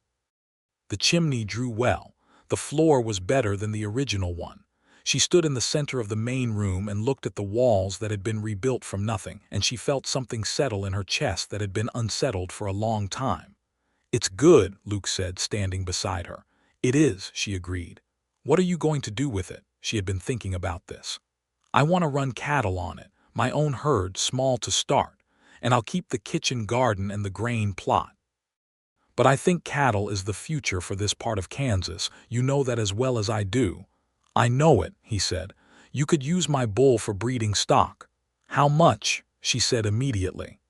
The chimney drew well. The floor was better than the original one. She stood in the center of the main room and looked at the walls that had been rebuilt from nothing, and she felt something settle in her chest that had been unsettled for a long time. "It's good," Luke said, standing beside her. "It is," she agreed. "What are you going to do with it?" She had been thinking about this. "I want to run cattle on it, my own herd, small to start, and I'll keep the kitchen garden and the grain plot. But I think cattle is the future for this part of Kansas. You know that as well as I do." "I know it," he said. "You could use my bull for breeding stock." "How much?" she said immediately.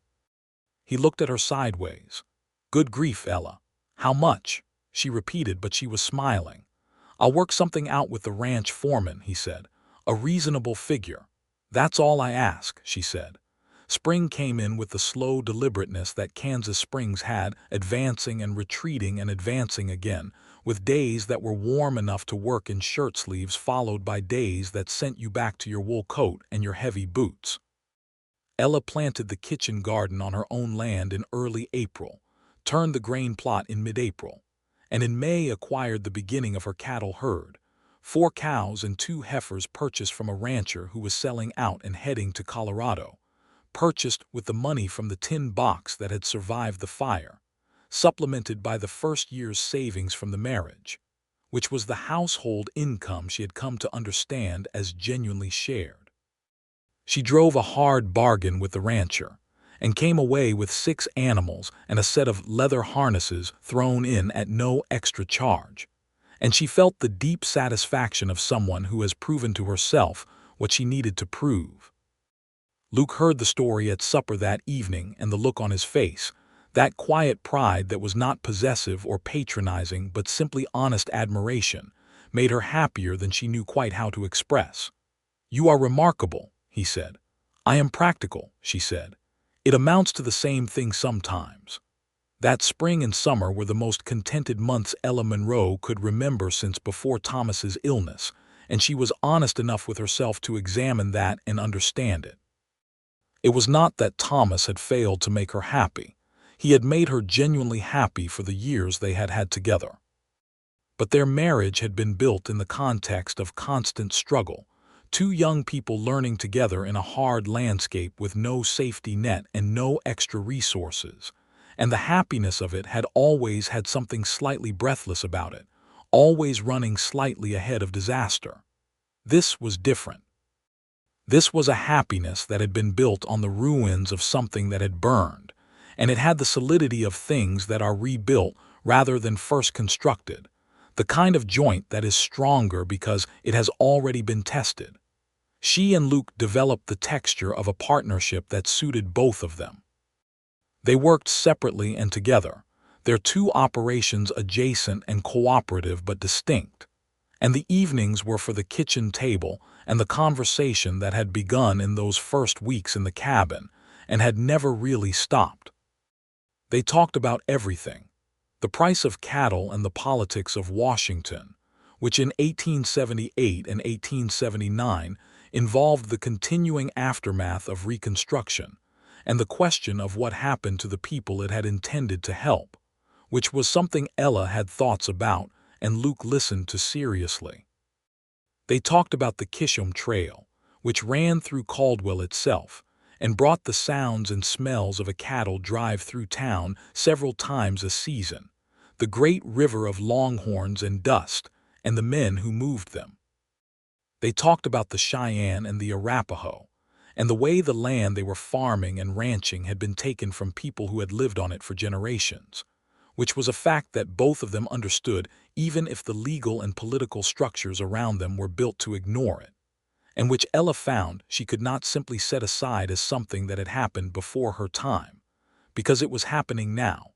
He looked at her sideways. "Good grief, Ella. How much?" she repeated, but she was smiling. "I'll work something out with the ranch foreman," he said. "A reasonable figure. That's all I ask," she said. Spring came in with the slow deliberateness that Kansas springs had, advancing and retreating and advancing again, with days that were warm enough to work in shirt sleeves followed by days that sent you back to your wool coat and your heavy boots. Ella planted the kitchen garden on her own land in early April, turned the grain plot in mid-April, and in May acquired the beginning of her cattle herd, 4 cows and 2 heifers purchased from a rancher who was selling out and heading to Colorado, purchased with the money from the tin box that had survived the fire, supplemented by the first year's savings from the marriage, which was the household income she had come to understand as genuinely shared. She drove a hard bargain with the rancher, and came away with 6 animals and a set of leather harnesses thrown in at no extra charge, and she felt the deep satisfaction of someone who has proven to herself what she needed to prove. Luke heard the story at supper that evening, and the look on his face, that quiet pride that was not possessive or patronizing but simply honest admiration, made her happier than she knew quite how to express. "You are remarkable," he said. "I am practical," she said. "It amounts to the same thing sometimes." That spring and summer were the most contented months Ella Monroe could remember since before Thomas's illness, and she was honest enough with herself to examine that and understand it. It was not that Thomas had failed to make her happy. He had made her genuinely happy for the years they had had together. But their marriage had been built in the context of constant struggle, 2 young people learning together in a hard landscape with no safety net and no extra resources, and the happiness of it had always had something slightly breathless about it, always running slightly ahead of disaster. This was different. This was a happiness that had been built on the ruins of something that had burned, and it had the solidity of things that are rebuilt rather than first constructed, the kind of joint that is stronger because it has already been tested. She and Luke developed the texture of a partnership that suited both of them. They worked separately and together, their 2 operations adjacent and cooperative but distinct, And the evenings were for the kitchen table and the conversation that had begun in those first weeks in the cabin and had never really stopped. They talked about everything: the price of cattle and the politics of Washington, which in 1878 and 1879 involved the continuing aftermath of Reconstruction, and the question of what happened to the people it had intended to help, which was something Ella had thoughts about and Luke listened to seriously. They talked about the Chisholm Trail, which ran through Caldwell itself, and brought the sounds and smells of a cattle drive through town several times a season, the great river of longhorns and dust, and the men who moved them. They talked about the Cheyenne and the Arapaho, and the way the land they were farming and ranching had been taken from people who had lived on it for generations, which was a fact that both of them understood even if the legal and political structures around them were built to ignore it, and which Ella found she could not simply set aside as something that had happened before her time, because it was happening now,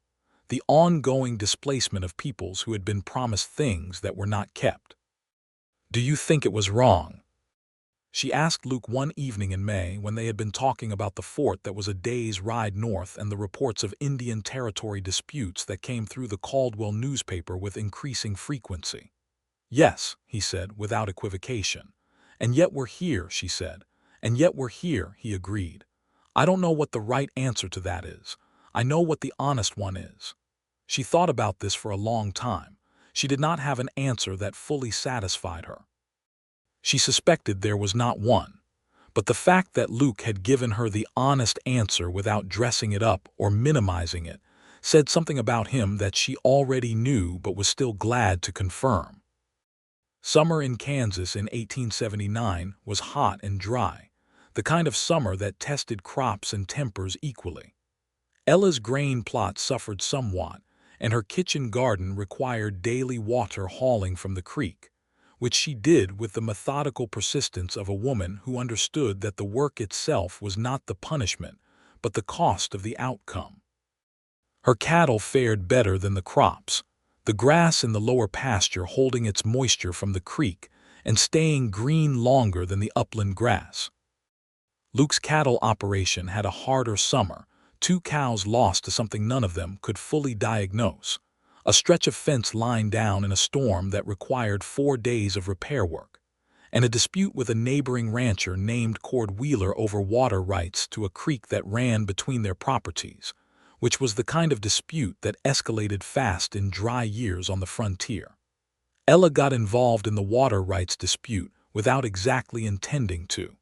the ongoing displacement of peoples who had been promised things that were not kept. "Do you think it was wrong?" she asked Luke one evening in May when they had been talking about the fort that was a day's ride north and the reports of Indian Territory disputes that came through the Caldwell newspaper with increasing frequency. "Yes," he said without equivocation. "And yet we're here," she said. "And yet we're here," he agreed. "I don't know what the right answer to that is. I know what the honest one is." She thought about this for a long time. She did not have an answer that fully satisfied her. She suspected there was not one, but the fact that Luke had given her the honest answer without dressing it up or minimizing it said something about him that she already knew but was still glad to confirm. Summer in Kansas in 1879 was hot and dry, the kind of summer that tested crops and tempers equally. Ella's grain plot suffered somewhat, and her kitchen garden required daily water hauling from the creek, which she did with the methodical persistence of a woman who understood that the work itself was not the punishment, but the cost of the outcome. Her cattle fared better than the crops, the grass in the lower pasture holding its moisture from the creek and staying green longer than the upland grass. Luke's cattle operation had a harder summer, 2 cows lost to something none of them could fully diagnose, a stretch of fence lying down in a storm that required 4 days of repair work, and a dispute with a neighboring rancher named Cord Wheeler over water rights to a creek that ran between their properties, which was the kind of dispute that escalated fast in dry years on the frontier. Ella got involved in the water rights dispute without exactly intending to.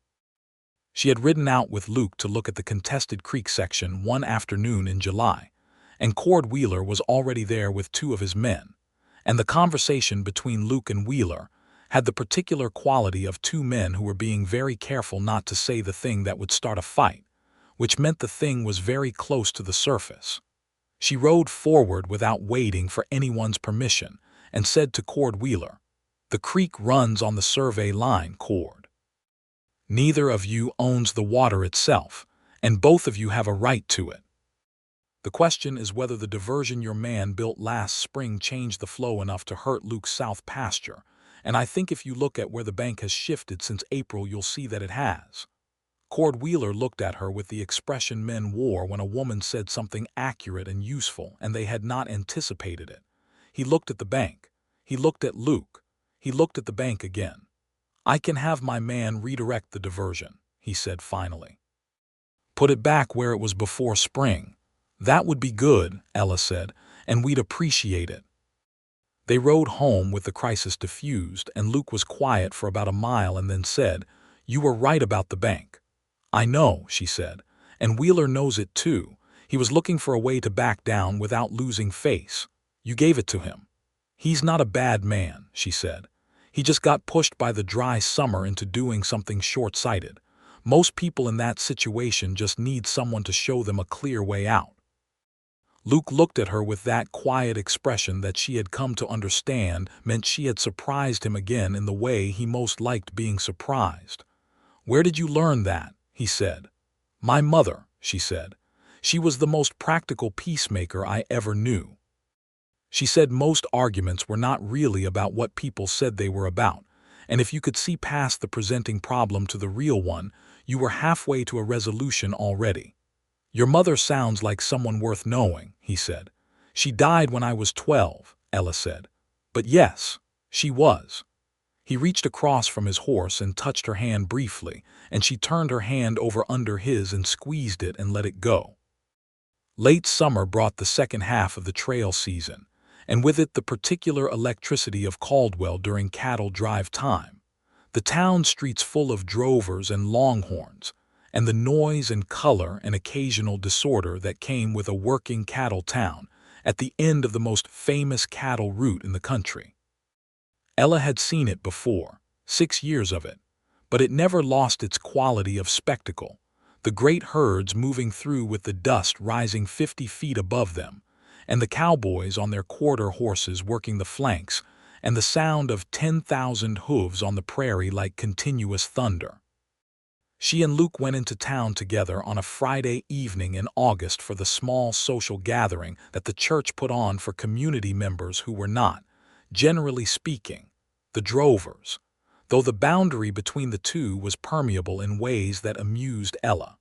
She had ridden out with Luke to look at the contested creek section one afternoon in July, and Cord Wheeler was already there with 2 of his men, and the conversation between Luke and Wheeler had the particular quality of 2 men who were being very careful not to say the thing that would start a fight, which meant the thing was very close to the surface. She rode forward without waiting for anyone's permission and said to Cord Wheeler, "The creek runs on the survey line, Cord. Neither of you owns the water itself, and both of you have a right to it. The question is whether the diversion your man built last spring changed the flow enough to hurt Luke's south pasture, and I think if you look at where the bank has shifted since April you'll see that it has." Cord Wheeler looked at her with the expression men wore when a woman said something accurate and useful and they had not anticipated it. He looked at the bank. He looked at Luke. He looked at the bank again. "I can have my man redirect the diversion," he said finally. "Put it back where it was before spring." "That would be good," Ella said, "and we'd appreciate it." They rode home with the crisis diffused, and Luke was quiet for about a mile and then said, "You were right about the bank." "I know," she said, "and Wheeler knows it too. He was looking for a way to back down without losing face. You gave it to him." "He's not a bad man," she said. "He just got pushed by the dry summer into doing something short-sighted. Most people in that situation just need someone to show them a clear way out." Luke looked at her with that quiet expression that she had come to understand meant she had surprised him again in the way he most liked being surprised. "Where did you learn that?" he said. "My mother," she said. "She was the most practical peacemaker I ever knew." She said most arguments were not really about what people said they were about, and if you could see past the presenting problem to the real one, you were halfway to a resolution already. "Your mother sounds like someone worth knowing," he said. "She died when I was 12, Ella said. "But yes, she was." He reached across from his horse and touched her hand briefly, and she turned her hand over under his and squeezed it and let it go. Late summer brought the second half of the trail season, and with it the particular electricity of Caldwell during cattle drive time. The town streets full of drovers and longhorns, and the noise and color and occasional disorder that came with a working cattle town at the end of the most famous cattle route in the country. Ella had seen it before, 6 years of it, but it never lost its quality of spectacle. The great herds moving through with the dust rising 50 feet above them, and the cowboys on their quarter horses working the flanks, and the sound of 10,000 hooves on the prairie like continuous thunder. She and Luke went into town together on a Friday evening in August for the small social gathering that the church put on for community members who were not, generally speaking, the drovers, though the boundary between the two was permeable in ways that amused Ella.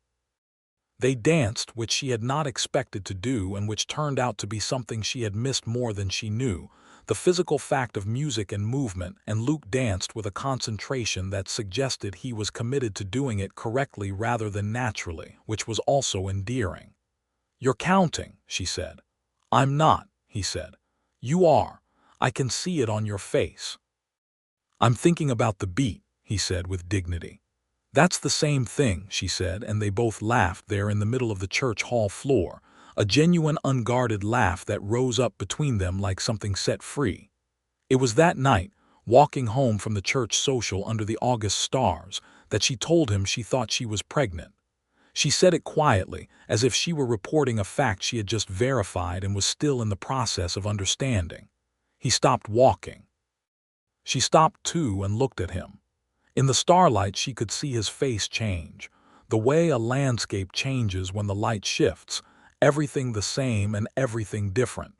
They danced, which she had not expected to do and which turned out to be something she had missed more than she knew, the physical fact of music and movement, and Luke danced with a concentration that suggested he was committed to doing it correctly rather than naturally, which was also endearing. "You're counting," she said. "I'm not," he said. "You are. I can see it on your face." "I'm thinking about the beat," he said with dignity. "That's the same thing," she said, and they both laughed there in the middle of the church hall floor, a genuine unguarded laugh that rose up between them like something set free. It was that night, walking home from the church social under the August stars, that she told him she thought she was pregnant. She said it quietly, as if she were reporting a fact she had just verified and was still in the process of understanding. He stopped walking. She stopped too and looked at him. In the starlight she could see his face change, the way a landscape changes when the light shifts, everything the same and everything different.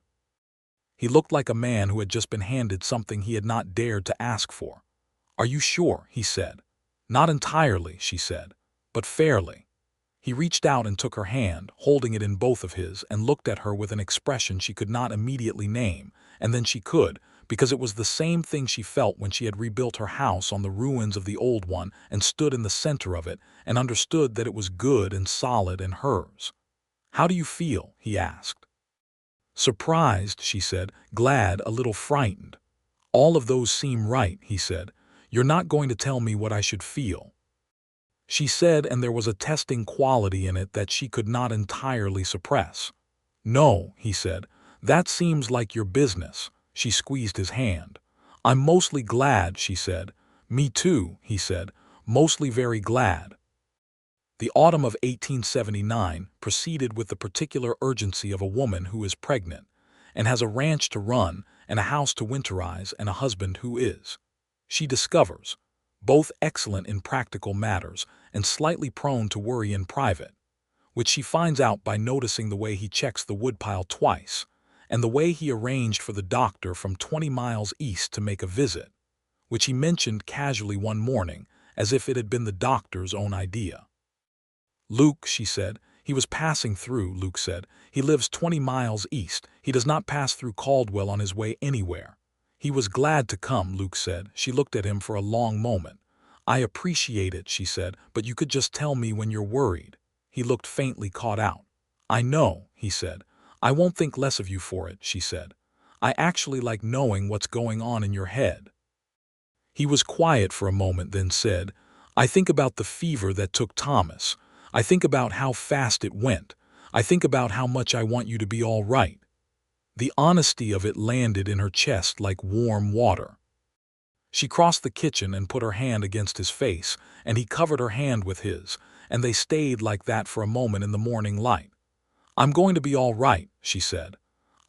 He looked like a man who had just been handed something he had not dared to ask for. "Are you sure?" he said. "Not entirely," she said, "but fairly." He reached out and took her hand, holding it in both of his, and looked at her with an expression she could not immediately name, and then she could, because it was the same thing she felt when she had rebuilt her house on the ruins of the old one and stood in the center of it and understood that it was good and solid and hers. "How do you feel?" he asked. "Surprised," she said, "glad, a little frightened." "All of those seem right," he said. "You're not going to tell me what I should feel." She said, and there was a testing quality in it that she could not entirely suppress. "No," he said, "that seems like your business." She squeezed his hand. "I'm mostly glad," she said. "Me too," he said, "mostly very glad." The autumn of 1879 proceeded with the particular urgency of a woman who is pregnant, and has a ranch to run, and a house to winterize, and a husband who is, she discovers, both excellent in practical matters and slightly prone to worry in private, which she finds out by noticing the way he checks the woodpile twice, and the way he arranged for the doctor from 20 miles east to make a visit, which he mentioned casually one morning as if it had been the doctor's own idea. "Luke," she said, "he was passing through," Luke said. "He lives 20 miles east. He does not pass through Caldwell on his way anywhere." "He was glad to come," Luke said. She looked at him for a long moment. "I appreciate it," she said, "but you could just tell me when you're worried." He looked faintly caught out. "I know," he said. "I won't think less of you for it," she said. "I actually like knowing what's going on in your head." He was quiet for a moment, then said, "I think about the fever that took Thomas. I think about how fast it went. I think about how much I want you to be all right." The honesty of it landed in her chest like warm water. She crossed the kitchen and put her hand against his face, and he covered her hand with his, and they stayed like that for a moment in the morning light. "I'm going to be all right," she said.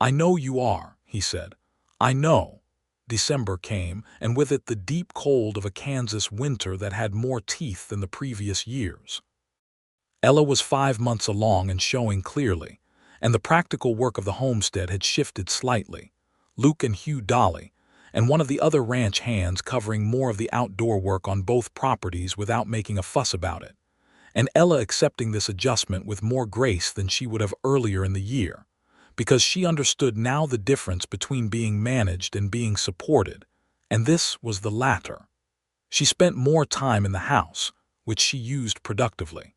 "I know you are," he said. "I know." December came, and with it the deep cold of a Kansas winter that had more teeth than the previous years. Ella was 5 months along and showing clearly, and the practical work of the homestead had shifted slightly. Luke and Hugh Dolly, and one of the other ranch hands covering more of the outdoor work on both properties without making a fuss about it, and Ella accepting this adjustment with more grace than she would have earlier in the year, because she understood now the difference between being managed and being supported, and this was the latter. She spent more time in the house, which she used productively.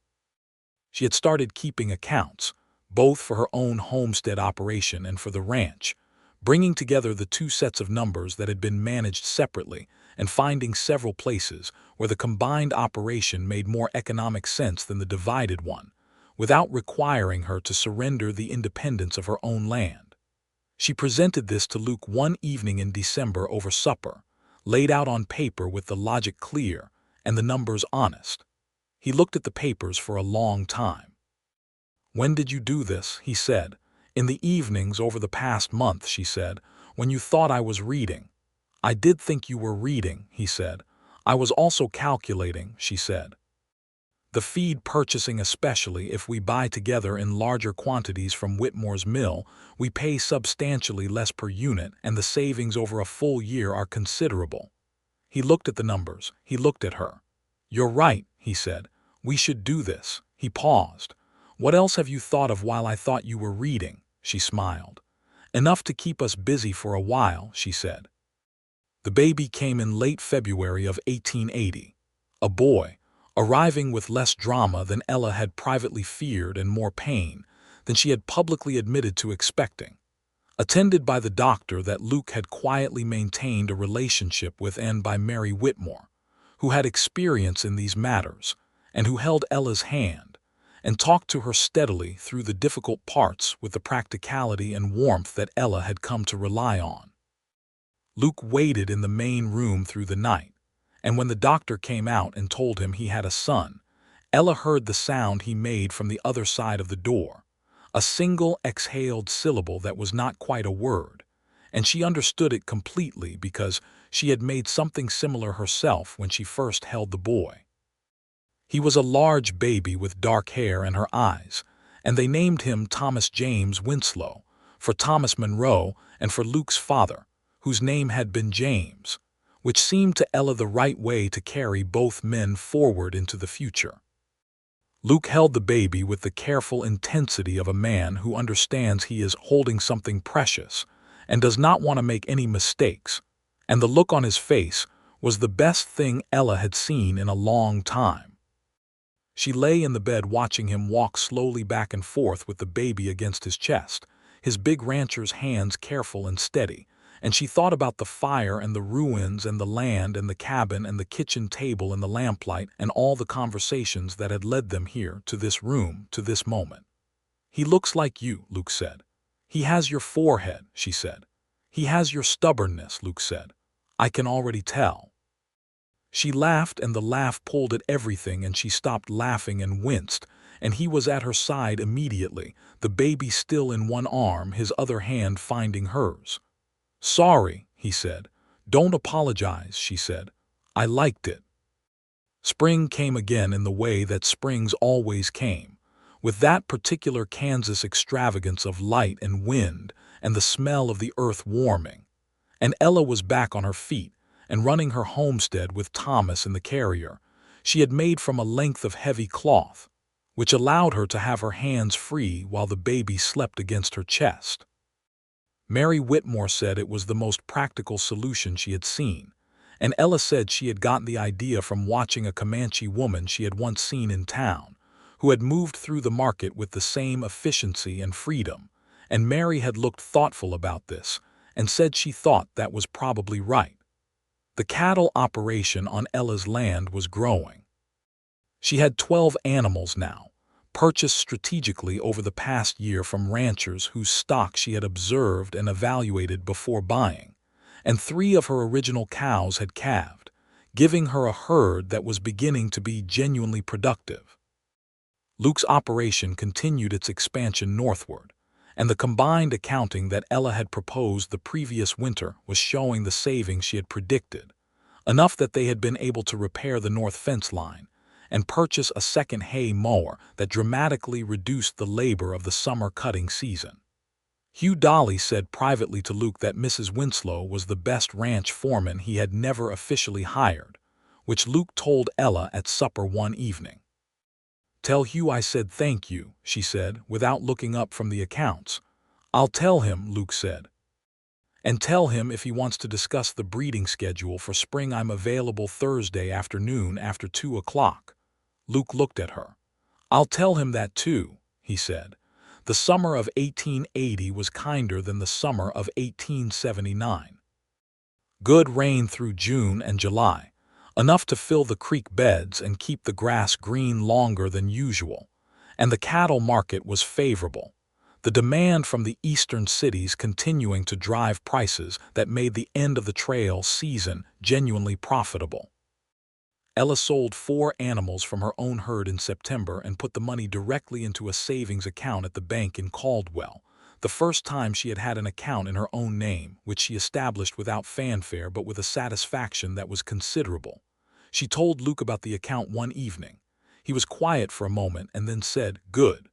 She had started keeping accounts, both for her own homestead operation and for the ranch, bringing together the two sets of numbers that had been managed separately and finding several places where the combined operation made more economic sense than the divided one, without requiring her to surrender the independence of her own land. She presented this to Luke one evening in December over supper, laid out on paper with the logic clear and the numbers honest. He looked at the papers for a long time. "When did you do this?" he said. "In the evenings over the past month," she said, "when you thought I was reading." "I did think you were reading," he said. "I was also calculating," she said. "The feed purchasing, especially if we buy together in larger quantities from Whitmore's mill, we pay substantially less per unit, and the savings over a full year are considerable." He looked at the numbers. He looked at her. "You're right," he said. "We should do this." He paused. "What else have you thought of while I thought you were reading?" She smiled. "Enough to keep us busy for a while," she said. The baby came in late February of 1880. A boy, arriving with less drama than Ella had privately feared and more pain than she had publicly admitted to expecting. Attended by the doctor that Luke had quietly maintained a relationship with, and by Mary Whitmore, who had experience in these matters, and who held Ella's hand, and talked to her steadily through the difficult parts with the practicality and warmth that Ella had come to rely on. Luke waited in the main room through the night, and when the doctor came out and told him he had a son, Ella heard the sound he made from the other side of the door, a single exhaled syllable that was not quite a word, and she understood it completely because she had made something similar herself when she first held the boy. He was a large baby with dark hair and her eyes, and they named him Thomas James Winslow, for Thomas Monroe and for Luke's father, whose name had been James, which seemed to Ella the right way to carry both men forward into the future. Luke held the baby with the careful intensity of a man who understands he is holding something precious and does not want to make any mistakes, and the look on his face was the best thing Ella had seen in a long time. She lay in the bed watching him walk slowly back and forth with the baby against his chest, his big rancher's hands careful and steady, and she thought about the fire and the ruins and the land and the cabin and the kitchen table and the lamplight and all the conversations that had led them here, to this room, to this moment. "He looks like you," Luke said. "He has your forehead," she said. "He has your stubbornness," Luke said. "I can already tell." She laughed, and the laugh pulled at everything, and she stopped laughing and winced, and he was at her side immediately, the baby still in one arm, his other hand finding hers. "Sorry," he said. "Don't apologize," she said. "I liked it." Spring came again in the way that springs always came, with that particular Kansas extravagance of light and wind and the smell of the earth warming, and Ella was back on her feet and running her homestead with Thomas in the carrier she had made from a length of heavy cloth, which allowed her to have her hands free while the baby slept against her chest. Mary Whitmore said it was the most practical solution she had seen, and Ella said she had gotten the idea from watching a Comanche woman she had once seen in town, who had moved through the market with the same efficiency and freedom, and Mary had looked thoughtful about this and said she thought that was probably right. The cattle operation on Ella's land was growing. She had 12 animals now, purchased strategically over the past year from ranchers whose stock she had observed and evaluated before buying, and 3 of her original cows had calved, giving her a herd that was beginning to be genuinely productive. Luke's operation continued its expansion northward, and the combined accounting that Ella had proposed the previous winter was showing the savings she had predicted, enough that they had been able to repair the north fence line and purchase a second hay mower that dramatically reduced the labor of the summer cutting season. Hugh Dolly said privately to Luke that Mrs. Winslow was the best ranch foreman he had never officially hired, which Luke told Ella at supper one evening. "Tell Hugh I said thank you," she said, without looking up from the accounts. "I'll tell him," Luke said. "And tell him if he wants to discuss the breeding schedule for spring I'm available Thursday afternoon after 2 o'clock." Luke looked at her. "I'll tell him that too," he said. The summer of 1880 was kinder than the summer of 1879. Good rain through June and July, enough to fill the creek beds and keep the grass green longer than usual, and the cattle market was favorable, the demand from the eastern cities continuing to drive prices that made the end of the trail season genuinely profitable. Ella sold 4 animals from her own herd in September and put the money directly into a savings account at the bank in Caldwell, the first time she had had an account in her own name, which she established without fanfare but with a satisfaction that was considerable. She told Luke about the account one evening. He was quiet for a moment and then said, "Good.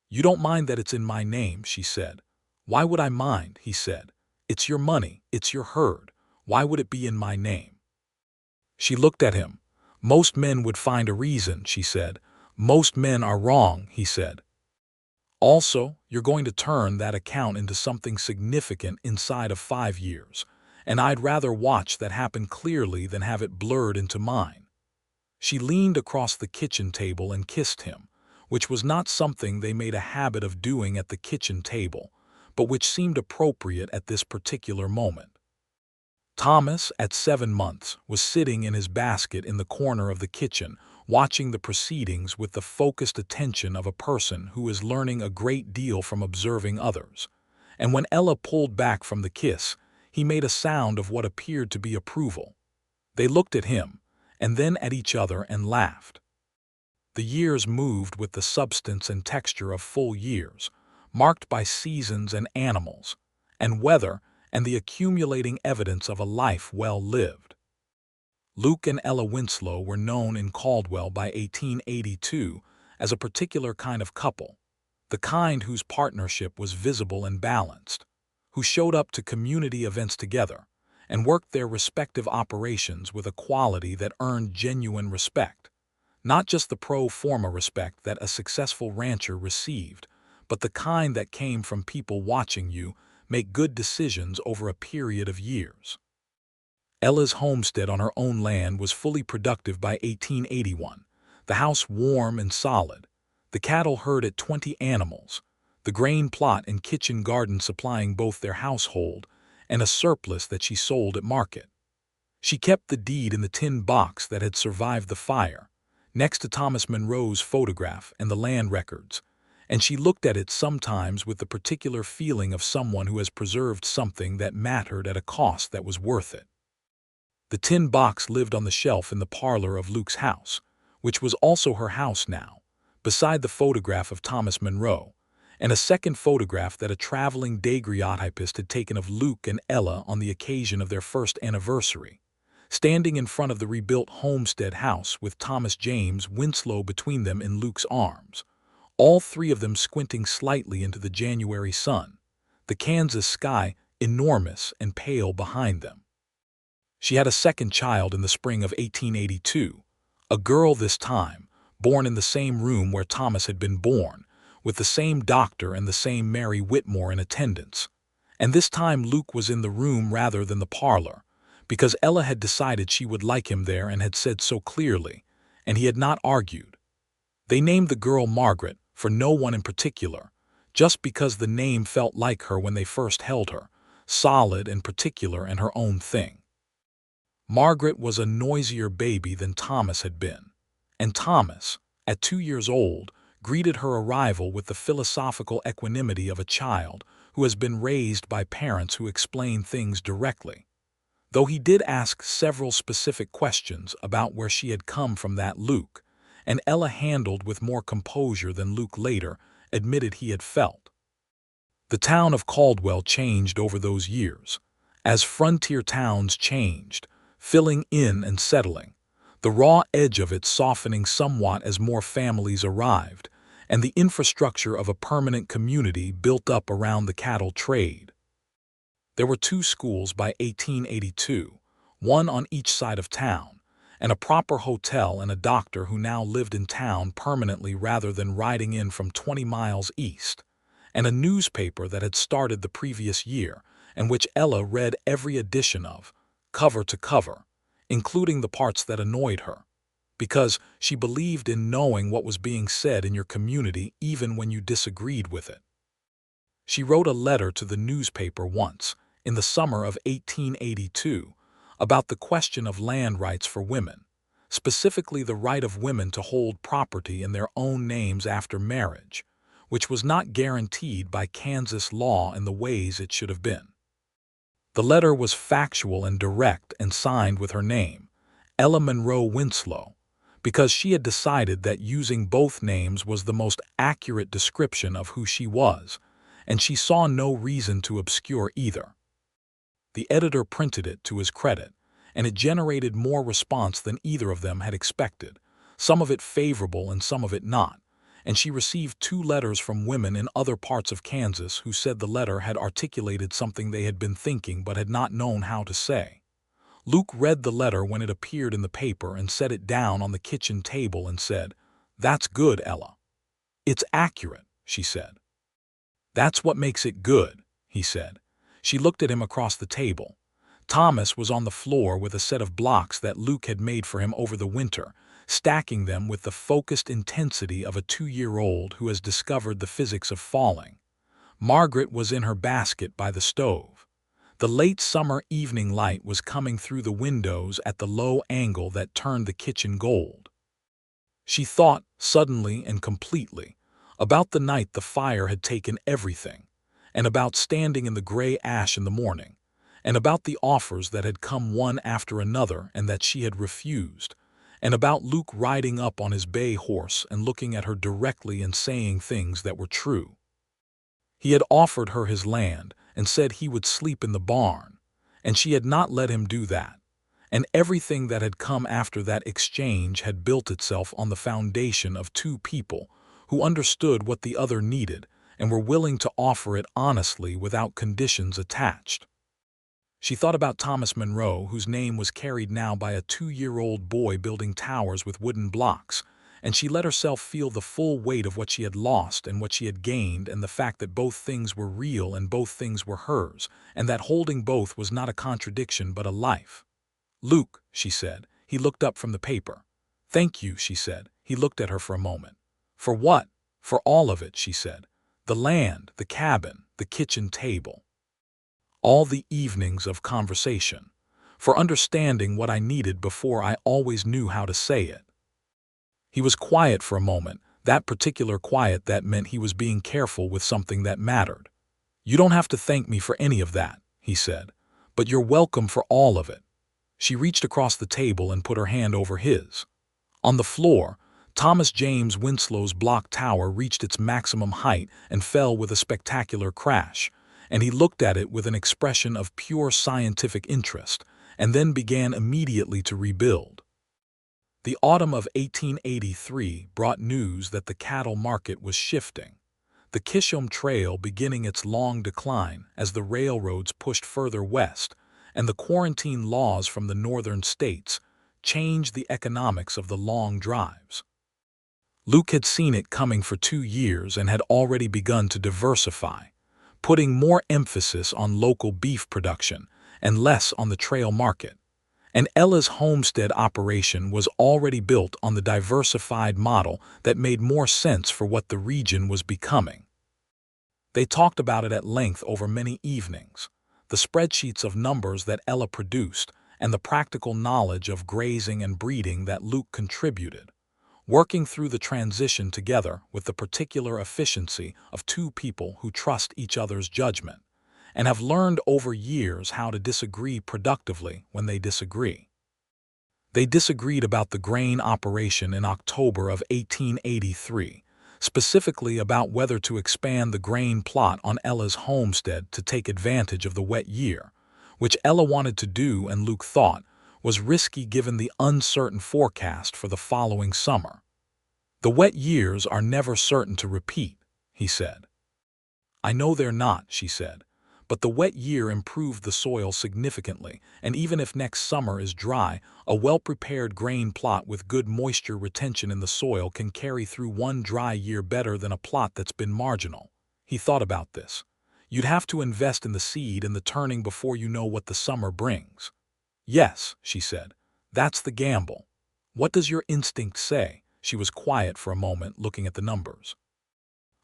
You don't mind that it's in my name," she said. "Why would I mind?" he said. "It's your money, it's your herd. Why would it be in my name?" She looked at him. "Most men would find a reason," she said. "Most men are wrong," he said. "Also, you're going to turn that account into something significant inside of 5 years, and I'd rather watch that happen clearly than have it blurred into mine." She leaned across the kitchen table and kissed him, which was not something they made a habit of doing at the kitchen table, but which seemed appropriate at this particular moment. Thomas, at 7 months, was sitting in his basket in the corner of the kitchen, watching the proceedings with the focused attention of a person who is learning a great deal from observing others. And when Ella pulled back from the kiss, he made a sound of what appeared to be approval. They looked at him, and then at each other and laughed. The years moved with the substance and texture of full years, marked by seasons and animals, and weather, and the accumulating evidence of a life well lived. Luke and Ella Winslow were known in Caldwell by 1882 as a particular kind of couple, the kind whose partnership was visible and balanced, who showed up to community events together and worked their respective operations with a quality that earned genuine respect, not just the pro forma respect that a successful rancher received, but the kind that came from people watching you make good decisions over a period of years. Ella's homestead on her own land was fully productive by 1881, the house warm and solid, the cattle herd at 20 animals, the grain plot and kitchen garden supplying both their household and a surplus that she sold at market. She kept the deed in the tin box that had survived the fire, next to Thomas Monroe's photograph and the land records, and she looked at it sometimes with the particular feeling of someone who has preserved something that mattered at a cost that was worth it. The tin box lived on the shelf in the parlor of Luke's house, which was also her house now, beside the photograph of Thomas Monroe, and a second photograph that a traveling daguerreotypist had taken of Luke and Ella on the occasion of their first anniversary, standing in front of the rebuilt homestead house with Thomas James Winslow between them in Luke's arms, all 3 of them squinting slightly into the January sun, the Kansas sky enormous and pale behind them. She had a second child in the spring of 1882, a girl this time, born in the same room where Thomas had been born, with the same doctor and the same Mary Whitmore in attendance. And this time Luke was in the room rather than the parlor, because Ella had decided she would like him there and had said so clearly, and he had not argued. They named the girl Margaret, for no one in particular, just because the name felt like her when they first held her, solid and particular and her own thing. Margaret was a noisier baby than Thomas had been, and Thomas, at 2 years old, greeted her arrival with the philosophical equanimity of a child who has been raised by parents who explain things directly, though he did ask several specific questions about where she had come from that Luke, and Ella handled with more composure than Luke later admitted he had felt. The town of Caldwell changed over those years, as frontier towns changed, filling in and settling, the raw edge of it softening somewhat as more families arrived, and the infrastructure of a permanent community built up around the cattle trade. There were 2 schools by 1882, one on each side of town, and a proper hotel and a doctor who now lived in town permanently rather than riding in from 20 miles east, and a newspaper that had started the previous year and which Ella read every edition of, cover to cover, including the parts that annoyed her, because she believed in knowing what was being said in your community even when you disagreed with it. She wrote a letter to the newspaper once, in the summer of 1882, about the question of land rights for women, specifically the right of women to hold property in their own names after marriage, which was not guaranteed by Kansas law in the ways it should have been. The letter was factual and direct and signed with her name, Ella Monroe Winslow, because she had decided that using both names was the most accurate description of who she was, and she saw no reason to obscure either. The editor printed it to his credit, and it generated more response than either of them had expected, some of it favorable and some of it not, and she received 2 letters from women in other parts of Kansas who said the letter had articulated something they had been thinking but had not known how to say. Luke read the letter when it appeared in the paper and set it down on the kitchen table and said, "That's good, Ella." "It's accurate," she said. "That's what makes it good," he said. She looked at him across the table. Thomas was on the floor with a set of blocks that Luke had made for him over the winter, stacking them with the focused intensity of a 2-year-old who has discovered the physics of falling. Margaret was in her basket by the stove. The late summer evening light was coming through the windows at the low angle that turned the kitchen gold. She thought, suddenly and completely, about the night the fire had taken everything, and about standing in the gray ash in the morning, and about the offers that had come one after another and that she had refused, and about Luke riding up on his bay horse and looking at her directly and saying things that were true. He had offered her his land and said he would sleep in the barn, and she had not let him do that, and everything that had come after that exchange had built itself on the foundation of 2 people who understood what the other needed and were willing to offer it honestly without conditions attached. She thought about Thomas Monroe, whose name was carried now by a 2-year-old boy building towers with wooden blocks, and she let herself feel the full weight of what she had lost and what she had gained, and the fact that both things were real and both things were hers, and that holding both was not a contradiction but a life. "Luke," she said. He looked up from the paper. "Thank you," she said. He looked at her for a moment. "For what?" "For all of it," she said. "The land, the cabin, the kitchen table. All the evenings of conversation. For understanding what I needed before I always knew how to say it." He was quiet for a moment, that particular quiet that meant he was being careful with something that mattered. "You don't have to thank me for any of that," he said, "but you're welcome for all of it." She reached across the table and put her hand over his. On the floor, Thomas James Winslow's block tower reached its maximum height and fell with a spectacular crash, and he looked at it with an expression of pure scientific interest, and then began immediately to rebuild. The autumn of 1883 brought news that the cattle market was shifting, the Chisholm Trail beginning its long decline as the railroads pushed further west, and the quarantine laws from the northern states changed the economics of the long drives. Luke had seen it coming for 2 years and had already begun to diversify, putting more emphasis on local beef production and less on the trail market. And Ella's homestead operation was already built on the diversified model that made more sense for what the region was becoming. They talked about it at length over many evenings, the spreadsheets of numbers that Ella produced and the practical knowledge of grazing and breeding that Luke contributed, working through the transition together with the particular efficiency of 2 people who trust each other's judgment and have learned over years how to disagree productively when they disagree. They disagreed about the grain operation in October of 1883, specifically about whether to expand the grain plot on Ella's homestead to take advantage of the wet year, which Ella wanted to do and Luke thought was risky given the uncertain forecast for the following summer. "The wet years are never certain to repeat," he said. "I know they're not," she said, "but the wet year improved the soil significantly, and even if next summer is dry, a well-prepared grain plot with good moisture retention in the soil can carry through one dry year better than a plot that's been marginal." He thought about this. "You'd have to invest in the seed and the turning before you know what the summer brings." "Yes," she said, "that's the gamble. What does your instinct say?" She was quiet for a moment, looking at the numbers.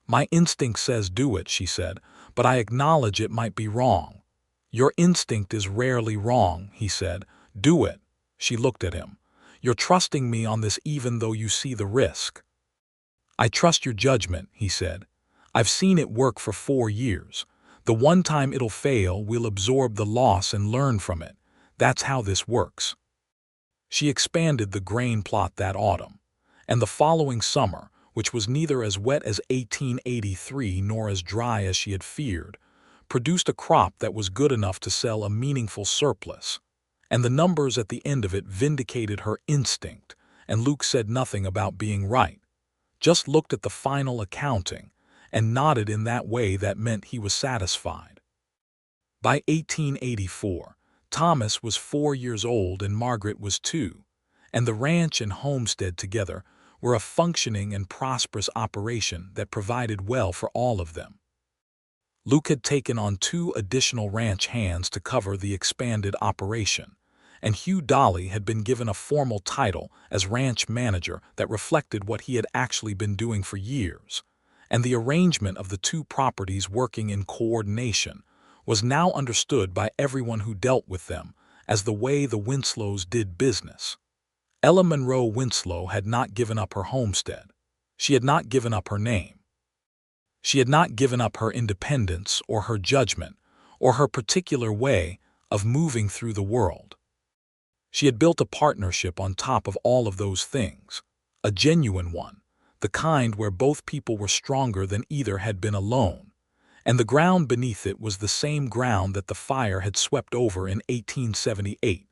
"My instinct says do it," she said, "but I acknowledge it might be wrong." "Your instinct is rarely wrong," he said. "Do it." She looked at him. "You're trusting me on this even though you see the risk." "I trust your judgment," he said. "I've seen it work for 4 years. The one time it'll fail, we'll absorb the loss and learn from it. That's how this works." She expanded the grain plot that autumn, and the following summer, which was neither as wet as 1883 nor as dry as she had feared, produced a crop that was good enough to sell a meaningful surplus. And the numbers at the end of it vindicated her instinct, and Luke said nothing about being right, just looked at the final accounting and nodded in that way that meant he was satisfied. By 1884, Thomas was 4 years old and Margaret was 2, and the ranch and homestead together were a functioning and prosperous operation that provided well for all of them. Luke had taken on 2 additional ranch hands to cover the expanded operation, and Hugh Dolly had been given a formal title as ranch manager that reflected what he had actually been doing for years, and the arrangement of the 2 properties working in coordination was now understood by everyone who dealt with them as the way the Winslows did business. Ella Monroe Winslow had not given up her homestead. She had not given up her name. She had not given up her independence or her judgment or her particular way of moving through the world. She had built a partnership on top of all of those things, a genuine one, the kind where both people were stronger than either had been alone, and the ground beneath it was the same ground that the fire had swept over in 1878.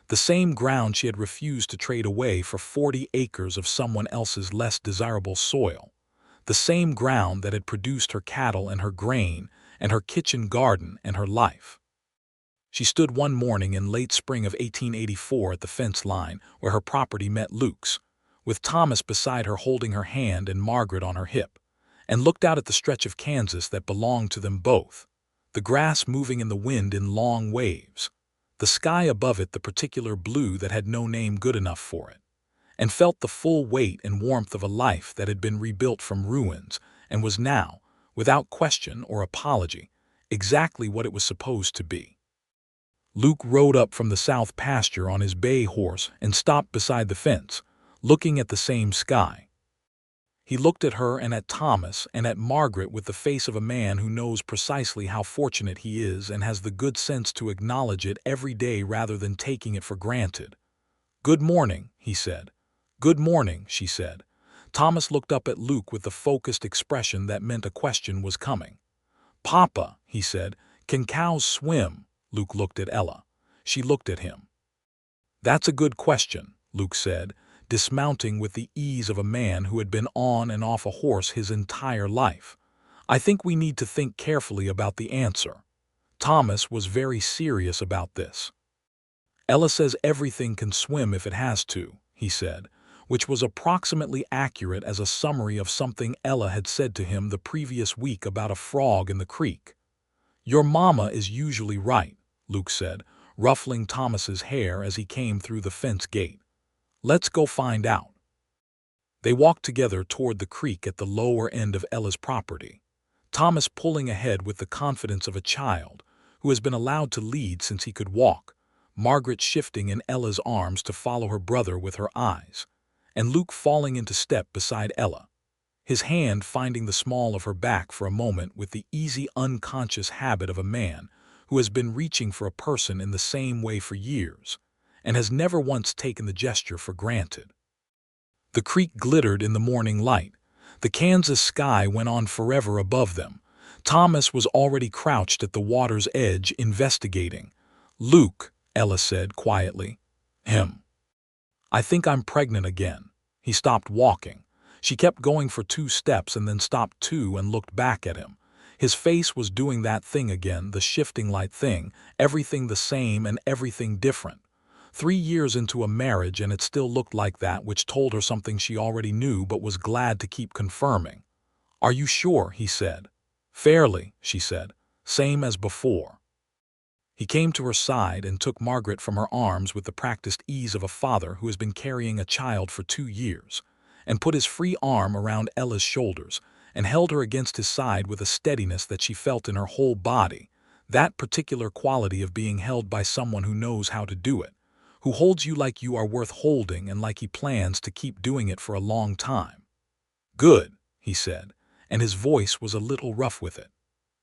The same ground she had refused to trade away for 40 acres of someone else's less desirable soil. The same ground that had produced her cattle and her grain and her kitchen garden and her life. She stood one morning in late spring of 1884 at the fence line where her property met Luke's, with Thomas beside her holding her hand and Margaret on her hip, and looked out at the stretch of Kansas that belonged to them both, the grass moving in the wind in long waves, the sky above it the particular blue that had no name good enough for it, and felt the full weight and warmth of a life that had been rebuilt from ruins and was now, without question or apology, exactly what it was supposed to be. Luke rode up from the south pasture on his bay horse and stopped beside the fence, looking at the same sky. He looked at her and at Thomas and at Margaret with the face of a man who knows precisely how fortunate he is and has the good sense to acknowledge it every day rather than taking it for granted. "Good morning," he said. "Good morning," she said. Thomas looked up at Luke with the focused expression that meant a question was coming. "Papa," he said, "can cows swim?" Luke looked at Ella. She looked at him. "That's a good question," Luke said, dismounting with the ease of a man who had been on and off a horse his entire life. "I think we need to think carefully about the answer." Thomas was very serious about this. "Ella says everything can swim if it has to," he said, which was approximately accurate as a summary of something Ella had said to him the previous week about a frog in the creek. "Your mama is usually right," Luke said, ruffling Thomas's hair as he came through the fence gate. "Let's go find out." They walked together toward the creek at the lower end of Ella's property, Thomas pulling ahead with the confidence of a child who has been allowed to lead since he could walk, Margaret shifting in Ella's arms to follow her brother with her eyes, and Luke falling into step beside Ella, his hand finding the small of her back for a moment with the easy unconscious habit of a man who has been reaching for a person in the same way for years, and has never once taken the gesture for granted. The creek glittered in the morning light. The Kansas sky went on forever above them. Thomas was already crouched at the water's edge, investigating. "Luke," Ella said quietly. "I think I'm pregnant again." He stopped walking. She kept going for 2 steps and then stopped 2 and looked back at him. His face was doing that thing again, the shifting light thing, everything the same and everything different. 3 years into a marriage and it still looked like that, which told her something she already knew but was glad to keep confirming. "Are you sure?" he said. "Fairly," she said. "Same as before." He came to her side and took Margaret from her arms with the practiced ease of a father who has been carrying a child for 2 years, and put his free arm around Ella's shoulders and held her against his side with a steadiness that she felt in her whole body, that particular quality of being held by someone who knows how to do it, who holds you like you are worth holding and like he plans to keep doing it for a long time. "Good," he said, and his voice was a little rough with it.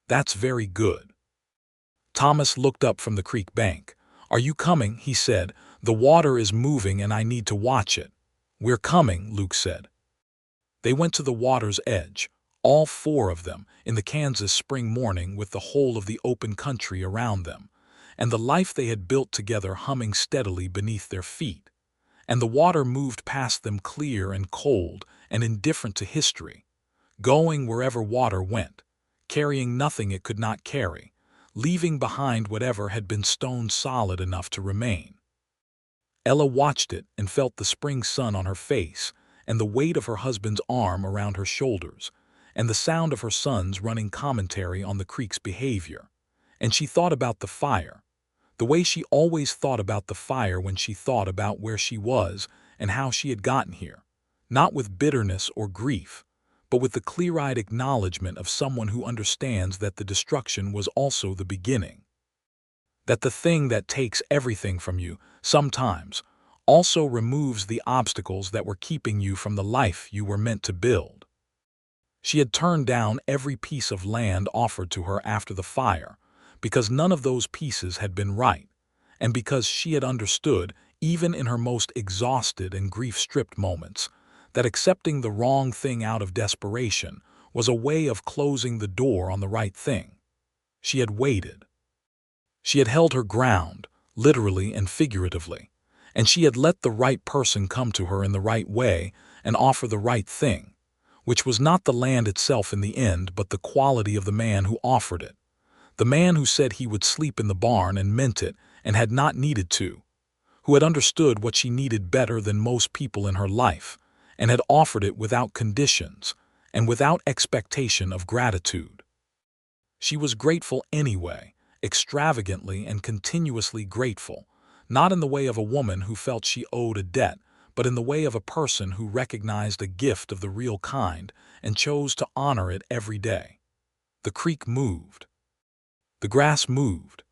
"That's very good." Thomas looked up from the creek bank. "Are you coming?" he said. "The water is moving and I need to watch it." "We're coming," Luke said. They went to the water's edge, all 4 of them, in the Kansas spring morning with the whole of the open country around them, and the life they had built together humming steadily beneath their feet. And the water moved past them clear and cold and indifferent to history, going wherever water went, carrying nothing it could not carry, leaving behind whatever had been stone solid enough to remain. Ella watched it and felt the spring sun on her face and the weight of her husband's arm around her shoulders and the sound of her son's running commentary on the creek's behavior. And she thought about the fire, the way she always thought about the fire when she thought about where she was and how she had gotten here, not with bitterness or grief, but with the clear-eyed acknowledgement of someone who understands that the destruction was also the beginning. That the thing that takes everything from you, sometimes, also removes the obstacles that were keeping you from the life you were meant to build. She had turned down every piece of land offered to her after the fire, because none of those pieces had been right, and because she had understood, even in her most exhausted and grief-stripped moments, that accepting the wrong thing out of desperation was a way of closing the door on the right thing. She had waited. She had held her ground, literally and figuratively, and she had let the right person come to her in the right way and offer the right thing, which was not the land itself in the end, but the quality of the man who offered it, the man who said he would sleep in the barn and meant it and had not needed to, who had understood what she needed better than most people in her life, and had offered it without conditions and without expectation of gratitude. She was grateful anyway, extravagantly and continuously grateful, not in the way of a woman who felt she owed a debt, but in the way of a person who recognized a gift of the real kind and chose to honor it every day. The creek moved. The grass moved.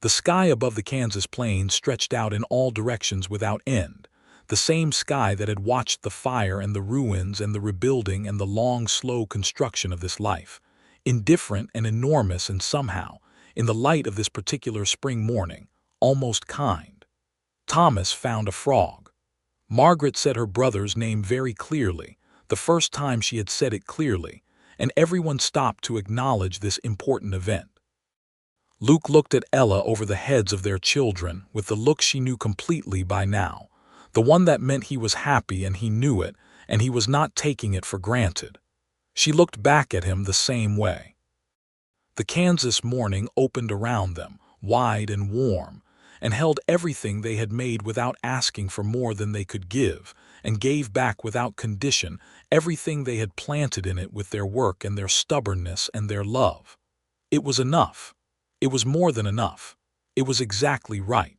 The sky above the Kansas plains stretched out in all directions without end, the same sky that had watched the fire and the ruins and the rebuilding and the long, slow construction of this life, indifferent and enormous and somehow, in the light of this particular spring morning, almost kind. Thomas found a frog. Margaret said her brother's name very clearly, the first time she had said it clearly, and everyone stopped to acknowledge this important event. Luke looked at Ella over the heads of their children with the look she knew completely by now, the one that meant he was happy and he knew it, and he was not taking it for granted. She looked back at him the same way. The Kansas morning opened around them, wide and warm, and held everything they had made without asking for more than they could give, and gave back without condition everything they had planted in it with their work and their stubbornness and their love. It was enough. It was more than enough. It was exactly right.